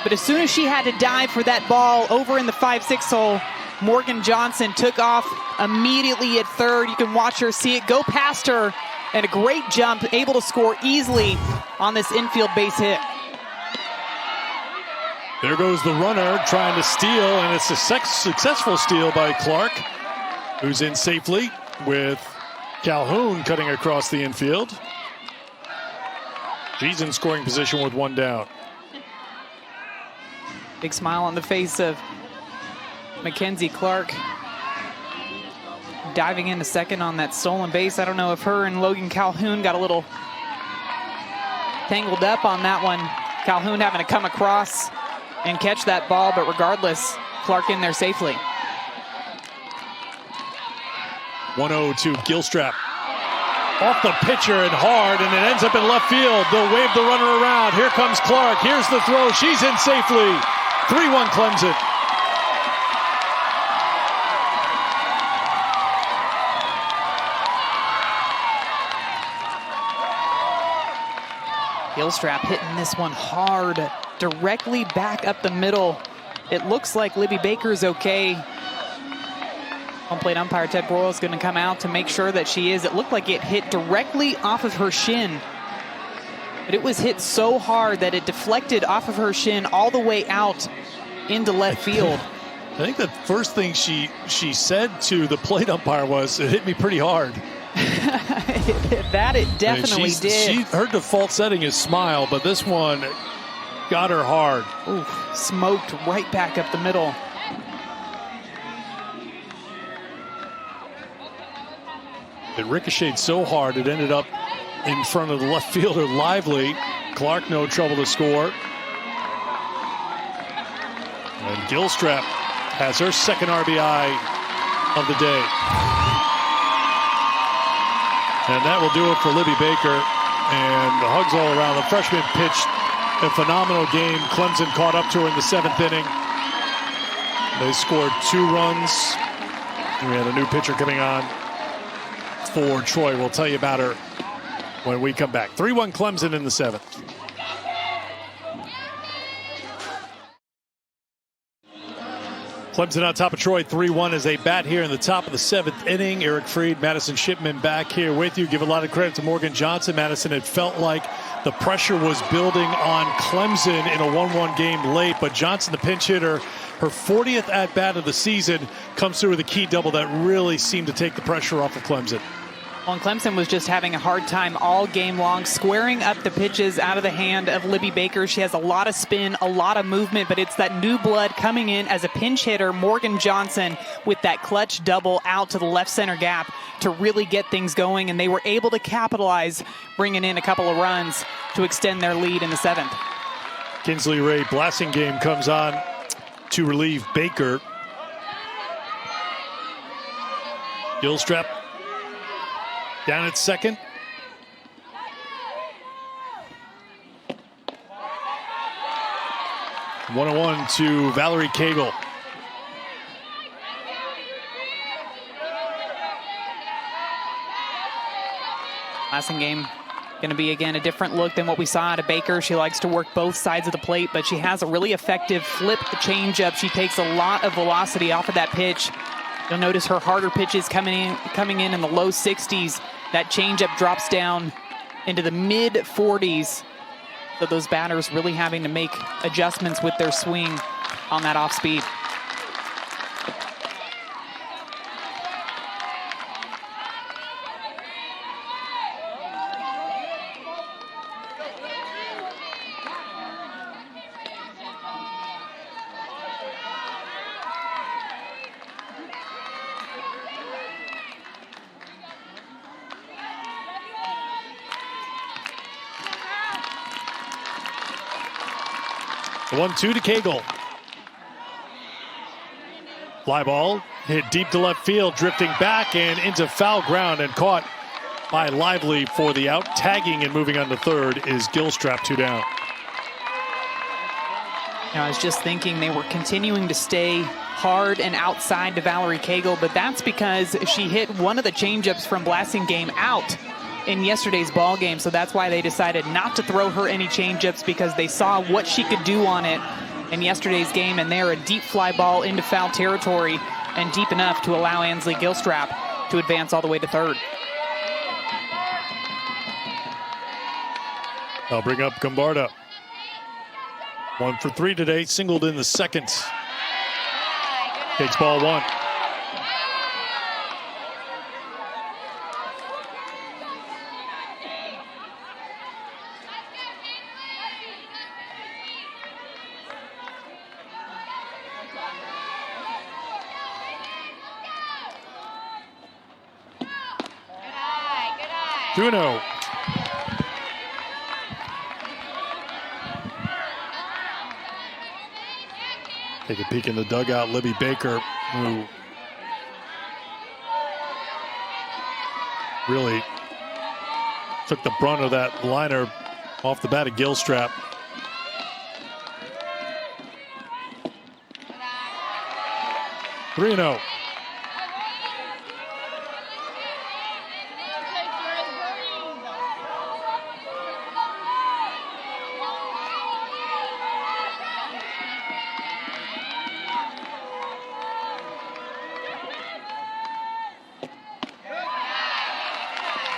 But as soon as she had to dive for that ball over in the 5-6 hole, Morgan Johnson took off immediately at third. You can watch her see it go past her, and a great jump, able to score easily on this infield base hit. There goes the runner trying to steal, and it's a successful steal by Clark, who's in safely with Calhoun cutting across the infield. She's in scoring position with one down. Big smile on the face of Mackenzie Clark. Diving into second on that stolen base. I don't know if her and Logan Calhoun got a little tangled up on that one. Calhoun having to come across and catch that ball, but regardless, Clark in there safely. 1-0 to Gilstrap. Off the pitcher and hard, and it ends up in left field. They'll wave the runner around. Here comes Clark. Here's the throw. She's in safely. 3-1 Clemson. Gilstrap hitting this one hard, directly back up the middle. It looks like Libby Baker's okay. Home plate umpire Ted Broyle is going to come out to make sure that she is. It looked like it hit directly off of her shin, but it was hit so hard that it deflected off of her shin all the way out into left field. I think the first thing she said to the plate umpire was, "It hit me pretty hard." That it definitely did. Her default setting is smile, but this one got her hard. Ooh, smoked right back up the middle. It ricocheted so hard it ended up in front of the left fielder Lively. Clark no trouble to score. And Gilstrap has her second RBI of the day. And that will do it for Libby Baker. And the hugs all around. The freshman pitched a phenomenal game. Clemson caught up to her in the 7th inning. They scored 2 runs. We had a new pitcher coming on for Troy. We'll tell you about her when we come back. 3-1 Clemson in the 7th. Clemson on top of Troy 3-1 as they bat here in the top of the 7th inning. Eric Freed, Madison Shipman back here with you. Give a lot of credit to Morgan Johnson. Madison, it felt like the pressure was building on Clemson in a 1-1 game late, but Johnson, the pinch hitter, her 40th at-bat of the season, comes through with a key double that really seemed to take the pressure off of Clemson. Well, and Clemson was just having a hard time all game long, squaring up the pitches out of the hand of Libby Baker. She has a lot of spin, a lot of movement, but it's that new blood coming in as a pinch hitter, Morgan Johnson, with that clutch double out to the left center gap to really get things going, and they were able to capitalize, bringing in a couple of runs to extend their lead in the 7th. Kinsley Ray Blassingame comes on to relieve Baker. Gilstrap down at second. One-on-one to Valerie Cagle. Passing game going to be, again, a different look than what we saw out of Baker. She likes to work both sides of the plate, but she has a really effective flip the changeup. She takes a lot of velocity off of that pitch. You'll notice her harder pitches coming in the low 60s. That changeup drops down into the mid 40s. So those batters really having to make adjustments with their swing on that off speed. The 1-2 to Cagle. Fly ball hit deep to left field, drifting back and into foul ground and caught by Lively for the out. Tagging and moving on to third is Gilstrap, 2 down. You know, I was just thinking they were continuing to stay hard and outside to Valerie Cagle, but that's because she hit one of the changeups from Blasingame out in yesterday's ball game, so that's why they decided not to throw her any changeups, because they saw what she could do on it in yesterday's game, and they're a deep fly ball into foul territory and deep enough to allow Ansley Gilstrap to advance all the way to third. I'll bring up Gombarda. 1 for 3 today, singled in the second. Takes ball 1. Juno. Take a peek in the dugout. Libby Baker, who really took the brunt of that liner off the bat of Gilstrap. Three-0.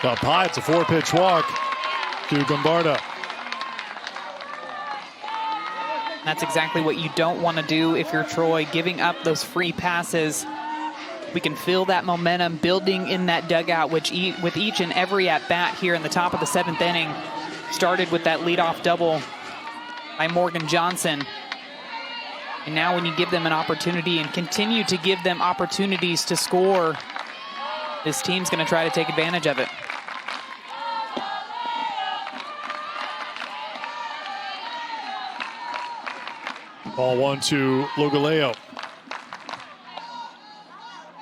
Up high, it's a 4-pitch walk to Gombarda. That's exactly what you don't want to do if you're Troy, giving up those free passes. We can feel that momentum building in that dugout, which with each and every at-bat here in the top of the 7th inning. Started with that leadoff double by Morgan Johnson. And now when you give them an opportunity and continue to give them opportunities to score, this team's going to try to take advantage of it. Ball 1 to Logaleo.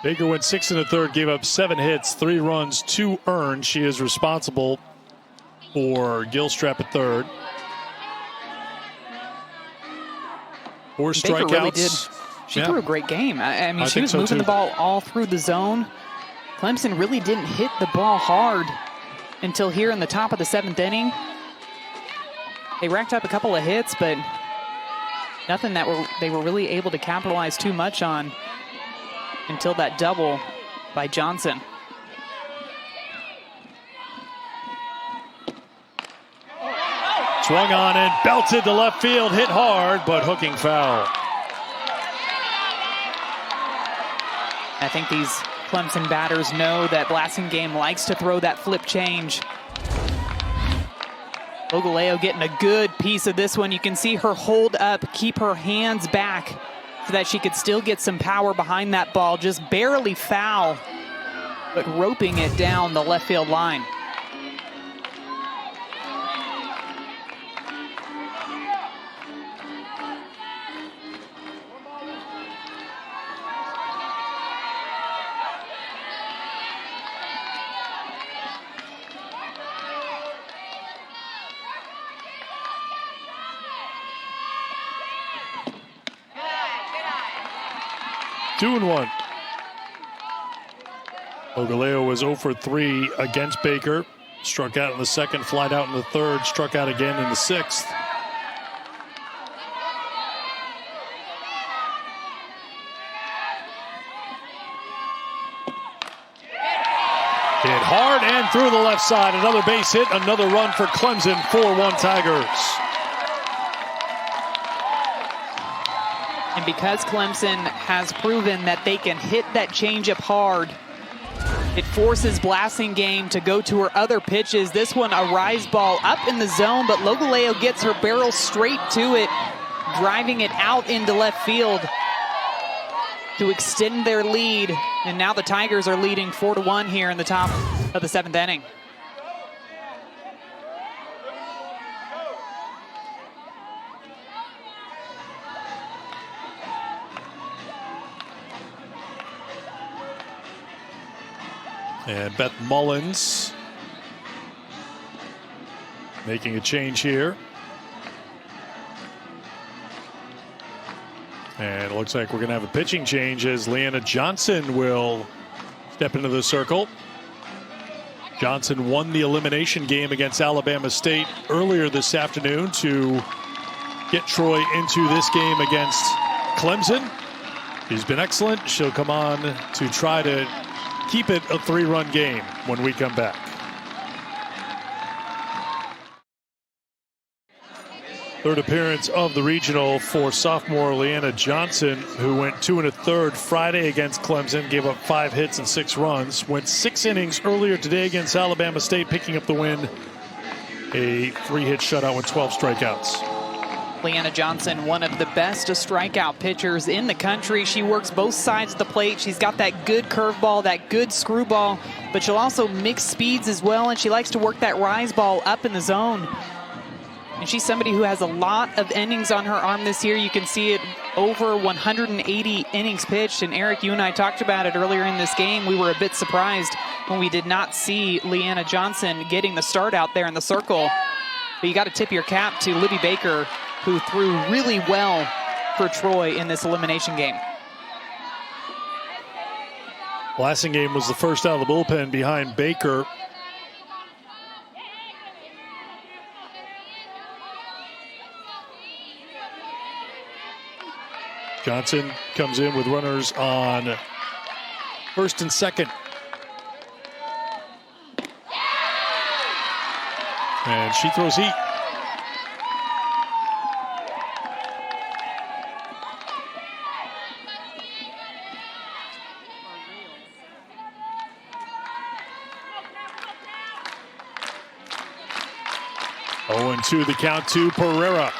Baker went 6 1/3, gave up 7 hits, 3 runs, 2 earned. She is responsible for Gilstrap at third. 4 Baker strikeouts. really did. She threw a great game. I mean, she was moving the ball all through the zone. Clemson really didn't hit the ball hard until here in the top of the 7th inning. They racked up a couple of hits, but nothing that they were really able to capitalize too much on until that double by Johnson. Swung on and belted to left field, hit hard, but hooking foul. I think these Clemson batters know that Blasingame likes to throw that flip change. Logaleo getting a good piece of this one. You can see her hold up, keep her hands back so that she could still get some power behind that ball. Just barely foul, but roping it down the left field line. 2-1. Ogaleo was 0 for 3 against Baker. Struck out in the second, flied out in the third, struck out again in the sixth. Hit hard and through the left side. Another base hit, another run for Clemson. 4-1 Tigers. And because Clemson has proven that they can hit that changeup hard, it forces Blasingame to go to her other pitches. This one, a rise ball up in the zone, but Logaleo gets her barrel straight to it, driving it out into left field to extend their lead. And now the Tigers are leading 4-1 here in the top of the 7th inning. And Beth Mullins making a change here. And it looks like we're going to have a pitching change as Leanna Johnson will step into the circle. Johnson won the elimination game against Alabama State earlier this afternoon to get Troy into this game against Clemson. She's been excellent. She'll come on to try to keep it a 3-run game when we come back. Third appearance of the regional for sophomore Leanna Johnson, who went 2 1/3 Friday against Clemson, gave up 5 hits and 6 runs, went 6 innings earlier today against Alabama State, picking up the win, a 3-hit shutout with 12 strikeouts. Leanna Johnson, one of the best strikeout pitchers in the country. She works both sides of the plate. She's got that good curveball, that good screwball, but she'll also mix speeds as well, and she likes to work that rise ball up in the zone. And she's somebody who has a lot of innings on her arm this year. You can see it over 180 innings pitched. And Eric, you and I talked about it earlier in this game. We were a bit surprised when we did not see Leanna Johnson getting the start out there in the circle. But you got to tip your cap to Libby Baker, who threw really well for Troy in this elimination game. Blasingame was the first out of the bullpen behind Baker. Johnson comes in with runners on first and second. And she throws heat. Oh, and 2 the count to Pereira.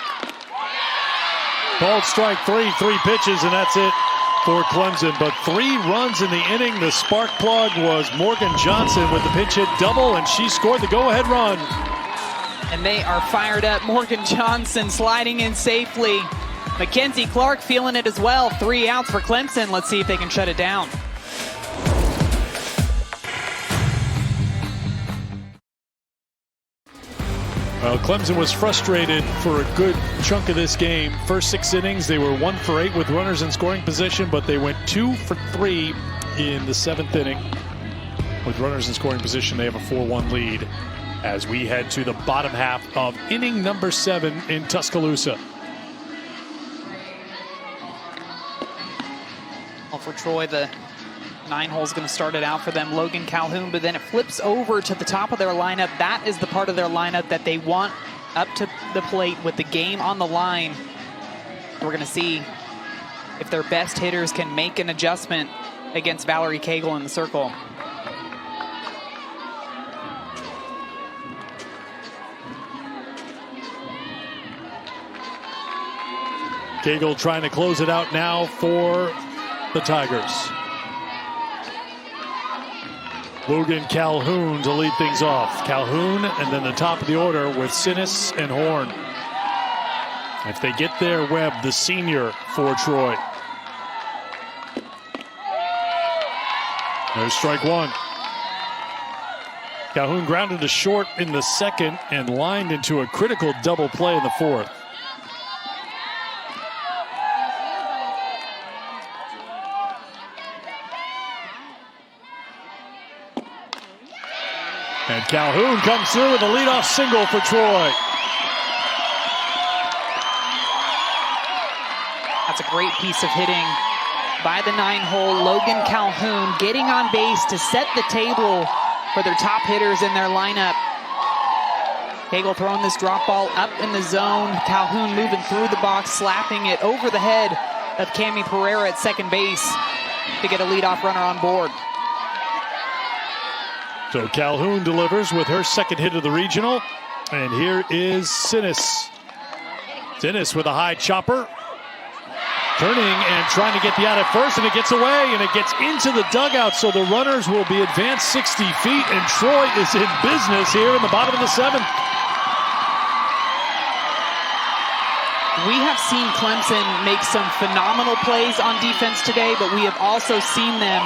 Called strike 3, 3 pitches, and that's it for Clemson. But 3 runs in the inning. The spark plug was Morgan Johnson with the pinch hit double, and she scored the go-ahead run. And they are fired up. Morgan Johnson sliding in safely. Mackenzie Clark feeling it as well. 3 outs for Clemson. Let's see if they can shut it down. Well, Clemson was frustrated for a good chunk of this game. First 6 innings, they were 1 for 8 with runners in scoring position, but they went 2 for 3 in the 7th inning. With runners in scoring position, they have a 4-1 lead as we head to the bottom half of inning number 7 in Tuscaloosa. Well, for Troy, the 9 hole is going to start it out for them, Logan Calhoun, but then it flips over to the top of their lineup. That is the part of their lineup that they want up to the plate with the game on the line. We're going to see if their best hitters can make an adjustment against Valerie Cagle in the circle. Cagle trying to close it out now for the Tigers. Logan Calhoun to lead things off. Calhoun, and then the top of the order with Sinnis and Horn. If they get there, Webb, the senior for Troy. There's strike 1. Calhoun grounded to short in the second and lined into a critical double play in the 4th. Calhoun comes through with a leadoff single for Troy. That's a great piece of hitting by the 9-hole Logan Calhoun, getting on base to set the table for their top hitters in their lineup. Cagle throwing this drop ball up in the zone. Calhoun moving through the box, slapping it over the head of Cami Pereira at second base to get a leadoff runner on board. So Calhoun delivers with her second hit of the regional. And here is Sinis. Sinis with a high chopper. Turning and trying to get the out at first, and it gets away, and it gets into the dugout, so the runners will be advanced 60 feet, and Troy is in business here in the bottom of the 7th. We have seen Clemson make some phenomenal plays on defense today, but we have also seen them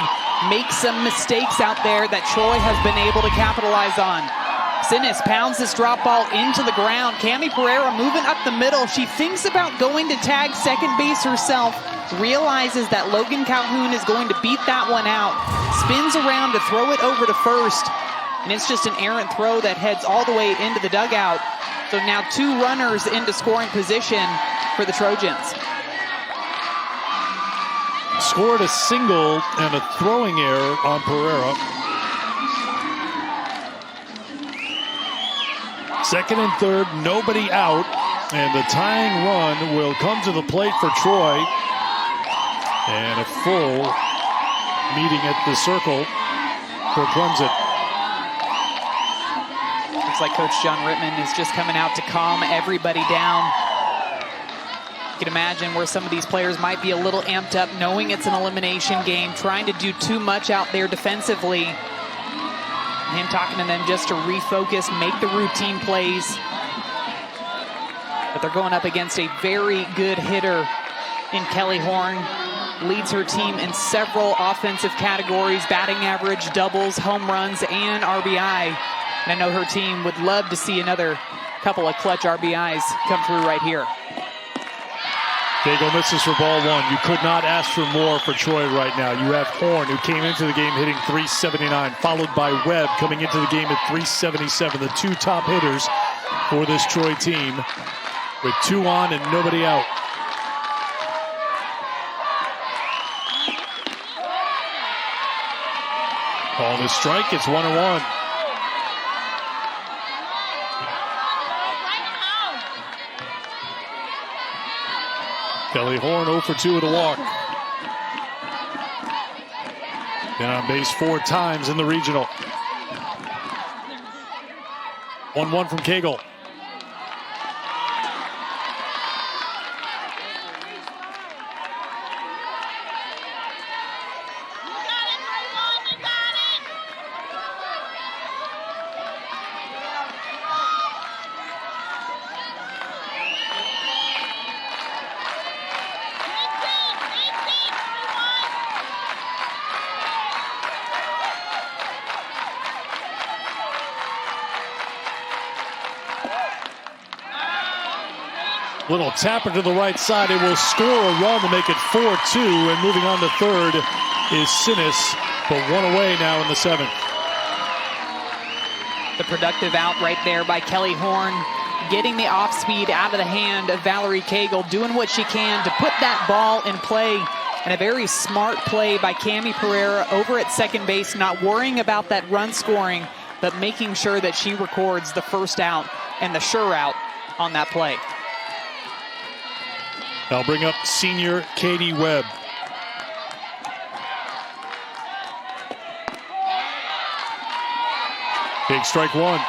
make some mistakes out there that Troy has been able to capitalize on. Sinis pounds this drop ball into the ground. Cami Pereira moving up the middle. She thinks about going to tag second base herself, realizes that Logan Calhoun is going to beat that one out, spins around to throw it over to first, and it's just an errant throw that heads all the way into the dugout. So now 2 runners into scoring position for the Trojans. Scored a single and a throwing error on Pereira. Second and third, nobody out, and the tying run will come to the plate for Troy. And a full meeting at the circle for Clemson. Looks like Coach John Rittman is just coming out to calm everybody down. You can imagine where some of these players might be a little amped up, knowing it's an elimination game, trying to do too much out there defensively. Him talking to them just to refocus, make the routine plays. But they're going up against a very good hitter in Kelly Horn. Leads her team in several offensive categories, batting average, doubles, home runs, and RBI. And I know her team would love to see another couple of clutch RBIs come through right here. Cagle misses for ball 1. You could not ask for more for Troy right now. You have Horn, who came into the game hitting .379, followed by Webb coming into the game at .377. The 2 top hitters for this Troy team with 2 on and nobody out. Call this strike. It's 1-1. Kelly Horn 0 for 2 with a walk. Been on base 4 times in the regional. 1-1 from Cagle. Little tapper to the right side. It will score a run to make it 4-2. And moving on to third is Sinis, but 1 away now in the 7th. The productive out right there by Kelly Horn, getting the off speed out of the hand of Valerie Cagle, doing what she can to put that ball in play. And a very smart play by Cami Pereira over at second base, not worrying about that run scoring, but making sure that she records the first out and the sure out on that play. I'll bring up senior Katie Webb. Big strike 1.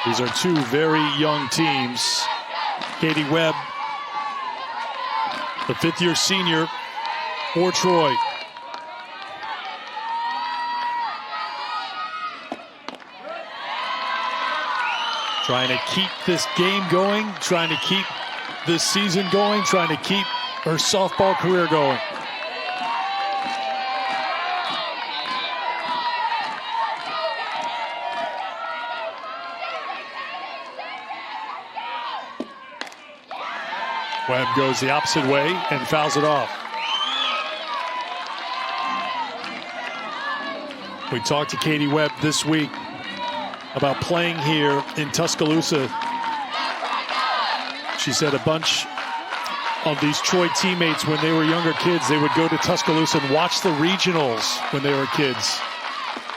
These are 2 very young teams. Katie Webb, the 5th-year senior for Troy. Trying to keep this game going, trying to keep this season going, trying to keep her softball career going. Webb goes the opposite way and fouls it off. We talked to Katie Webb this week about playing here in Tuscaloosa. She said a bunch of these Troy teammates, when they were younger kids, they would go to Tuscaloosa and watch the regionals when they were kids.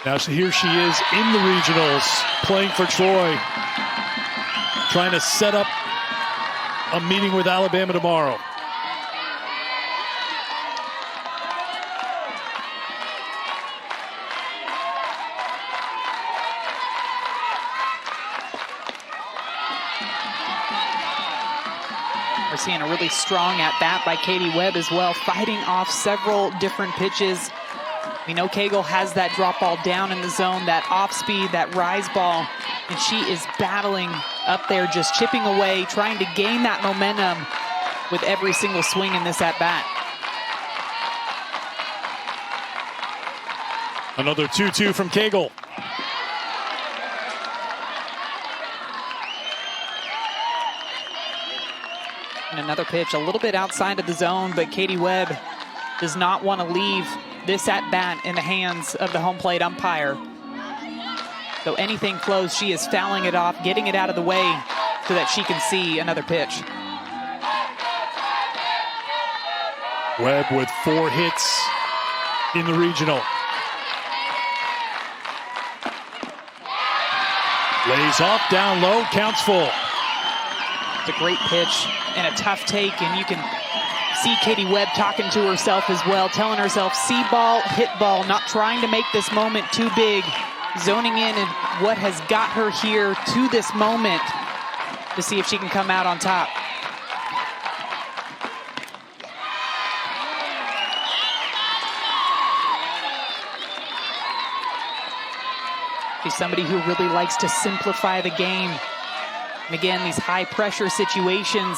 Now here she is in the regionals, playing for Troy, trying to set up a meeting with Alabama tomorrow. We're seeing a really strong at-bat by Katie Webb as well, fighting off several different pitches. We know Cagle has that drop ball down in the zone, that off-speed, that rise ball, and she is battling up there, just chipping away, trying to gain that momentum with every single swing in this at-bat. Another 2-2 from Cagle. And another pitch a little bit outside of the zone, but Katie Webb does not want to leave this at-bat in the hands of the home plate umpire. So anything close, she is fouling it off, getting it out of the way so that she can see another pitch. Webb with 4 hits in the regional. Lays off, down low, counts full. It's a great pitch and a tough take, and you can see Katie Webb talking to herself as well, telling herself, see ball, hit ball, not trying to make this moment too big, zoning in and what has got her here to this moment to see if she can come out on top. She's somebody who really likes to simplify the game. And again, these high pressure situations,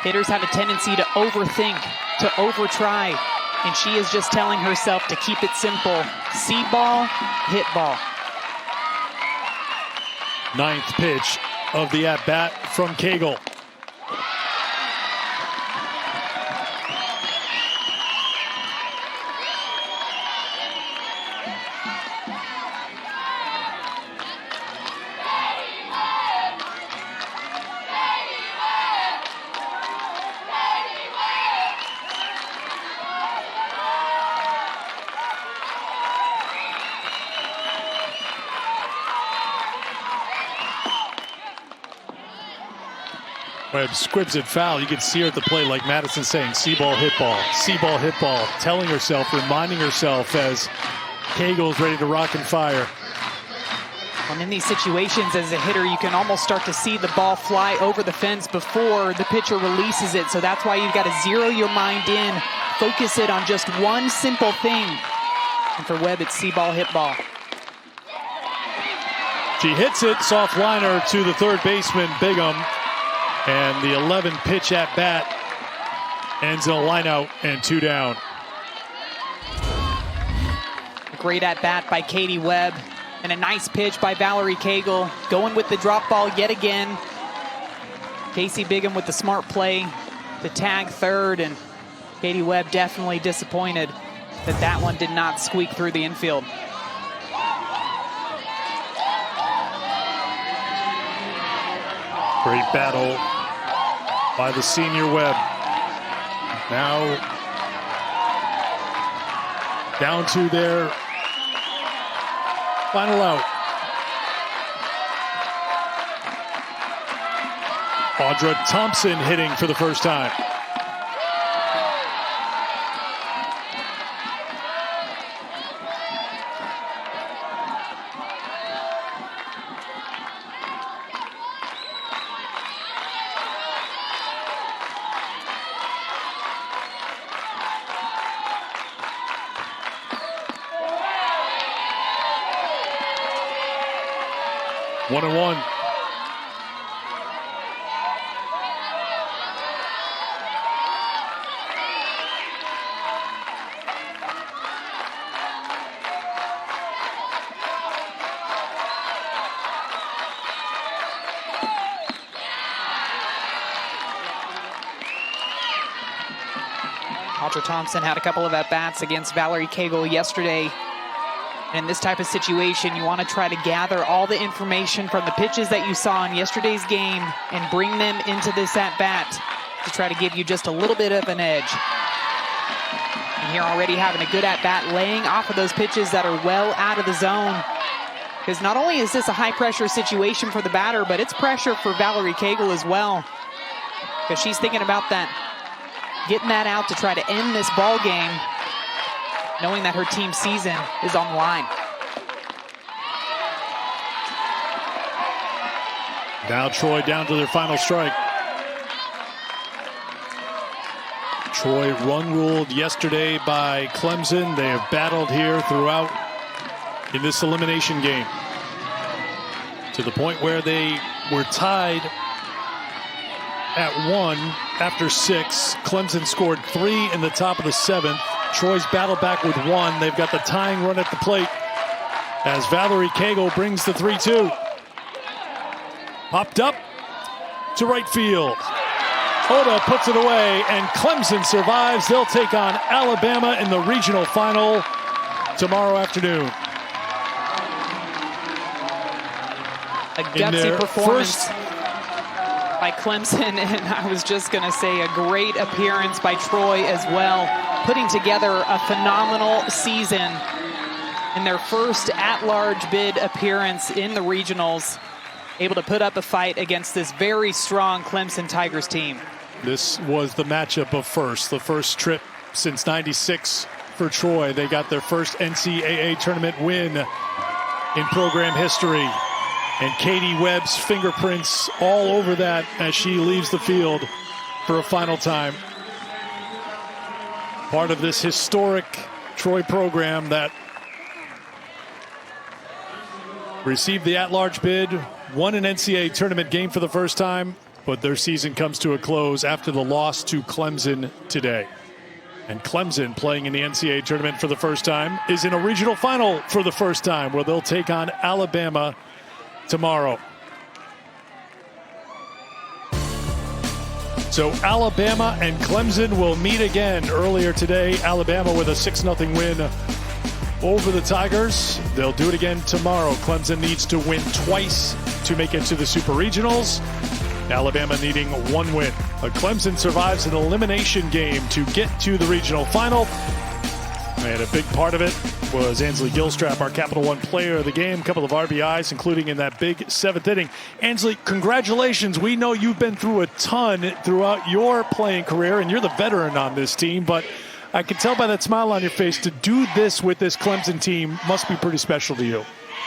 hitters have a tendency to overthink, to overtry, and she is just telling herself to keep it simple. See ball, hit ball. 9th pitch of the at-bat from Cagle. Webb squibs it foul. You can see her at the plate, like Madison saying, see ball, hit ball, see ball, hit ball, telling herself, reminding herself as Cagle's ready to rock and fire. And in these situations as a hitter, you can almost start to see the ball fly over the fence before the pitcher releases it. So that's why you've got to zero your mind in, focus it on just one simple thing. And for Webb, it's see ball, hit ball. She hits it, soft liner to the third baseman, Bigham. And the 11th pitch at bat ends in a line out and 2 down. A great at bat by Katie Webb and a nice pitch by Valerie Cagle, going with the drop ball yet again. Casey Bigham with the smart play to tag third, and Katie Webb definitely disappointed that that one did not squeak through the infield. Great battle by the senior Webb. Now down to their final out. Audra Thompson hitting for the first time. One and one. Audra Thompson had a couple of at-bats against Valerie Cagle yesterday. In this type of situation, you want to try to gather all the information from the pitches that you saw in yesterday's game and bring them into this at-bat to try to give you just a little bit of an edge. And here already having a good at-bat, laying off of those pitches that are well out of the zone. Because not only is this a high-pressure situation for the batter, but it's pressure for Valerie Cagle as well. Because she's thinking about that, getting that out to try to end this ball game, knowing that her team's season is on the line. Now Troy down to their final strike. Troy run-ruled yesterday by Clemson. They have battled here throughout in this elimination game, to the point where they were tied at 1 after 6. Clemson scored 3 in the top of the 7th. Troy's battled back with 1. They've got the tying run at the plate as Valerie Cagle brings the 3-2. Popped up to right field. Hoda puts it away, and Clemson survives. They'll take on Alabama in the regional final tomorrow afternoon. A gutsy performance by Clemson, and I was just going to say a great appearance by Troy as well, putting together a phenomenal season in their first at-large bid appearance in the regionals, able to put up a fight against this very strong Clemson Tigers team. This was the matchup of the first trip since '96 for Troy. They got their first NCAA tournament win in program history. And Katie Webb's fingerprints all over that as she leaves the field for a final time. Part of this historic Troy program that received the at-large bid, won an NCAA tournament game for the first time, but their season comes to a close after the loss to Clemson today. And Clemson, playing in the NCAA tournament for the first time, is in a regional final for the first time, where they'll take on Alabama tomorrow. So Alabama and Clemson will meet again earlier today. Alabama with a 6-0 win over the Tigers. They'll do it again tomorrow. Clemson needs to win twice to make it to the Super Regionals. Alabama needing 1 win. But Clemson survives an elimination game to get to the regional final. And a big part of it was Ansley Gilstrap, our Capital One player of the game. A couple of RBIs, including in that big 7th inning. Ansley, congratulations. We know you've been through a ton throughout your playing career, and you're the veteran on this team. But I can tell by that smile on your face, to do this with this Clemson team must be pretty special to you.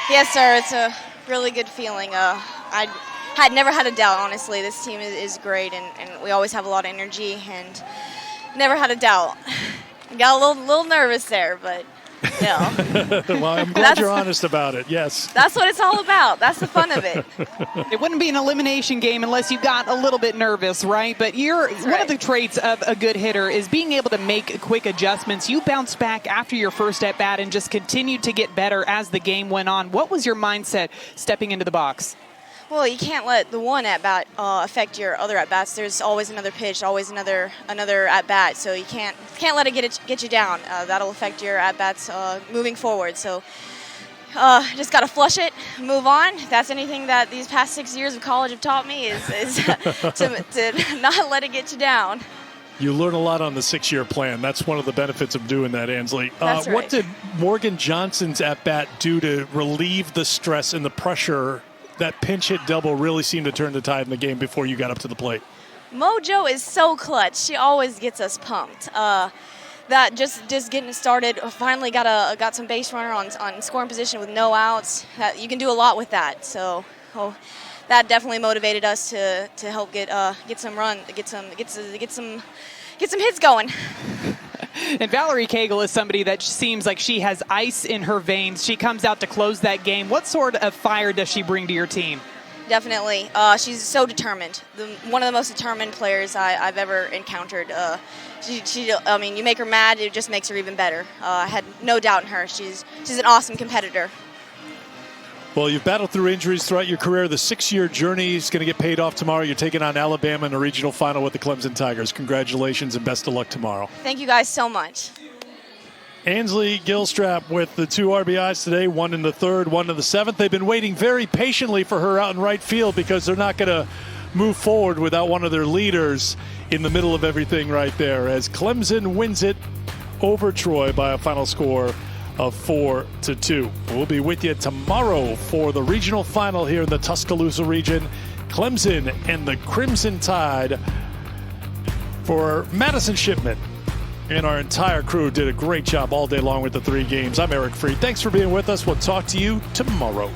Yes, sir. It's a really good feeling. I had never had a doubt, honestly. This team is great, and we always have a lot of energy, and never had a doubt. Got a little nervous there, but yeah. Well, I'm glad you're honest about it. Yes. That's what it's all about. That's the fun of it. It wouldn't be an elimination game unless you got a little bit nervous, right? But one of the traits of a good hitter is being able to make quick adjustments. You bounced back after your first at-bat and just continued to get better as the game went on. What was your mindset stepping into the box? Well, you can't let the one at-bat affect your other at-bats. There's always another pitch, always another at-bat. So you can't let it get you down. That'll affect your at-bats moving forward. So just got to flush it, move on. That's anything that these past 6 years of college have taught me is to not let it get you down. You learn a lot on the 6-year plan. That's one of the benefits of doing that, Ansley. That's right. What did Morgan Johnson's at-bat do to relieve the stress and the pressure? That pinch hit double really seemed to turn the tide in the game before you got up to the plate. Mojo is so clutch. She always gets us pumped. That just getting started, finally got some base runner on scoring position with no outs. You can do a lot with that. So that definitely motivated us to help get some hits going. And Valerie Cagle is somebody that seems like she has ice in her veins. She comes out to close that game. What sort of fire does she bring to your team? Definitely. She's so determined. One of the most determined players I've ever encountered. I mean, you make her mad, it just makes her even better. I had no doubt in her. She's an awesome competitor. Well, you've battled through injuries throughout your career. The 6-year journey is going to get paid off tomorrow. You're taking on Alabama in a regional final with the Clemson Tigers. Congratulations and best of luck tomorrow. Thank you guys so much. Ansley Gilstrap with the 2 RBIs today, 1 in the 3rd, 1 in the 7th. They've been waiting very patiently for her out in right field because they're not going to move forward without one of their leaders in the middle of everything right there, as Clemson wins it over Troy by a final score of 4-2. We'll be with you tomorrow for the regional final here in the Tuscaloosa region. Clemson and the Crimson Tide. For Madison Shipman and our entire crew did a great job all day long with the 3 games. I'm Eric Freed. Thanks for being with us. We'll talk to you tomorrow.